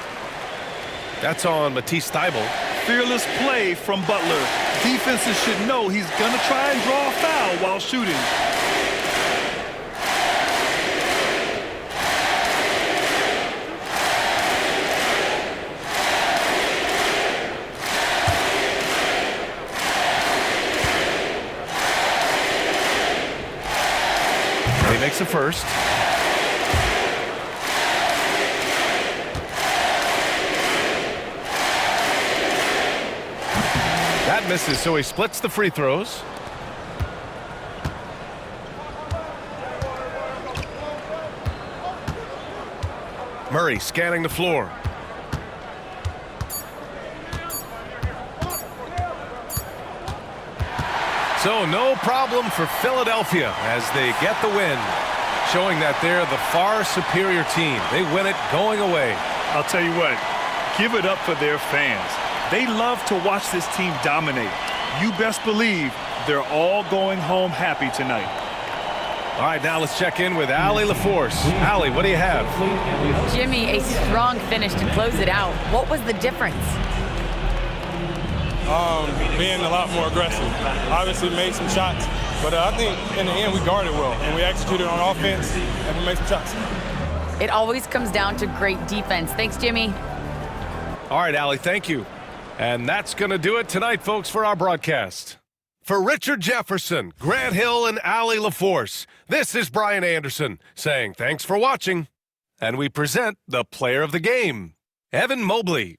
Speaker 1: That's on Matisse Thybulle.
Speaker 2: Fearless play from Butler. Defenses should know he's going to try and draw a foul while shooting.
Speaker 1: He makes the first. That misses, so he splits the free throws. Murray scanning the floor. So no problem for Philadelphia as they get the win, showing that they're the far superior team. They win it going away.
Speaker 2: I'll tell you what, give it up for their fans. They love to watch this team dominate. You best believe they're all going home happy tonight.
Speaker 1: All right, now let's check in with Allie LaForce. Allie, what do you have?
Speaker 4: Jimmy, a strong finish to close it out. What was the difference?
Speaker 8: Being a lot more aggressive. Obviously made some shots, but I think in the end we guarded well and we executed on offense and we made some shots.
Speaker 4: It always comes down to great defense. Thanks, Jimmy.
Speaker 1: All right, Allie, thank you. And that's going to do it tonight, folks, for our broadcast. For Richard Jefferson, Grant Hill, and Allie LaForce, this is Brian Anderson saying thanks for watching. And we present the player of the game, Evan Mobley.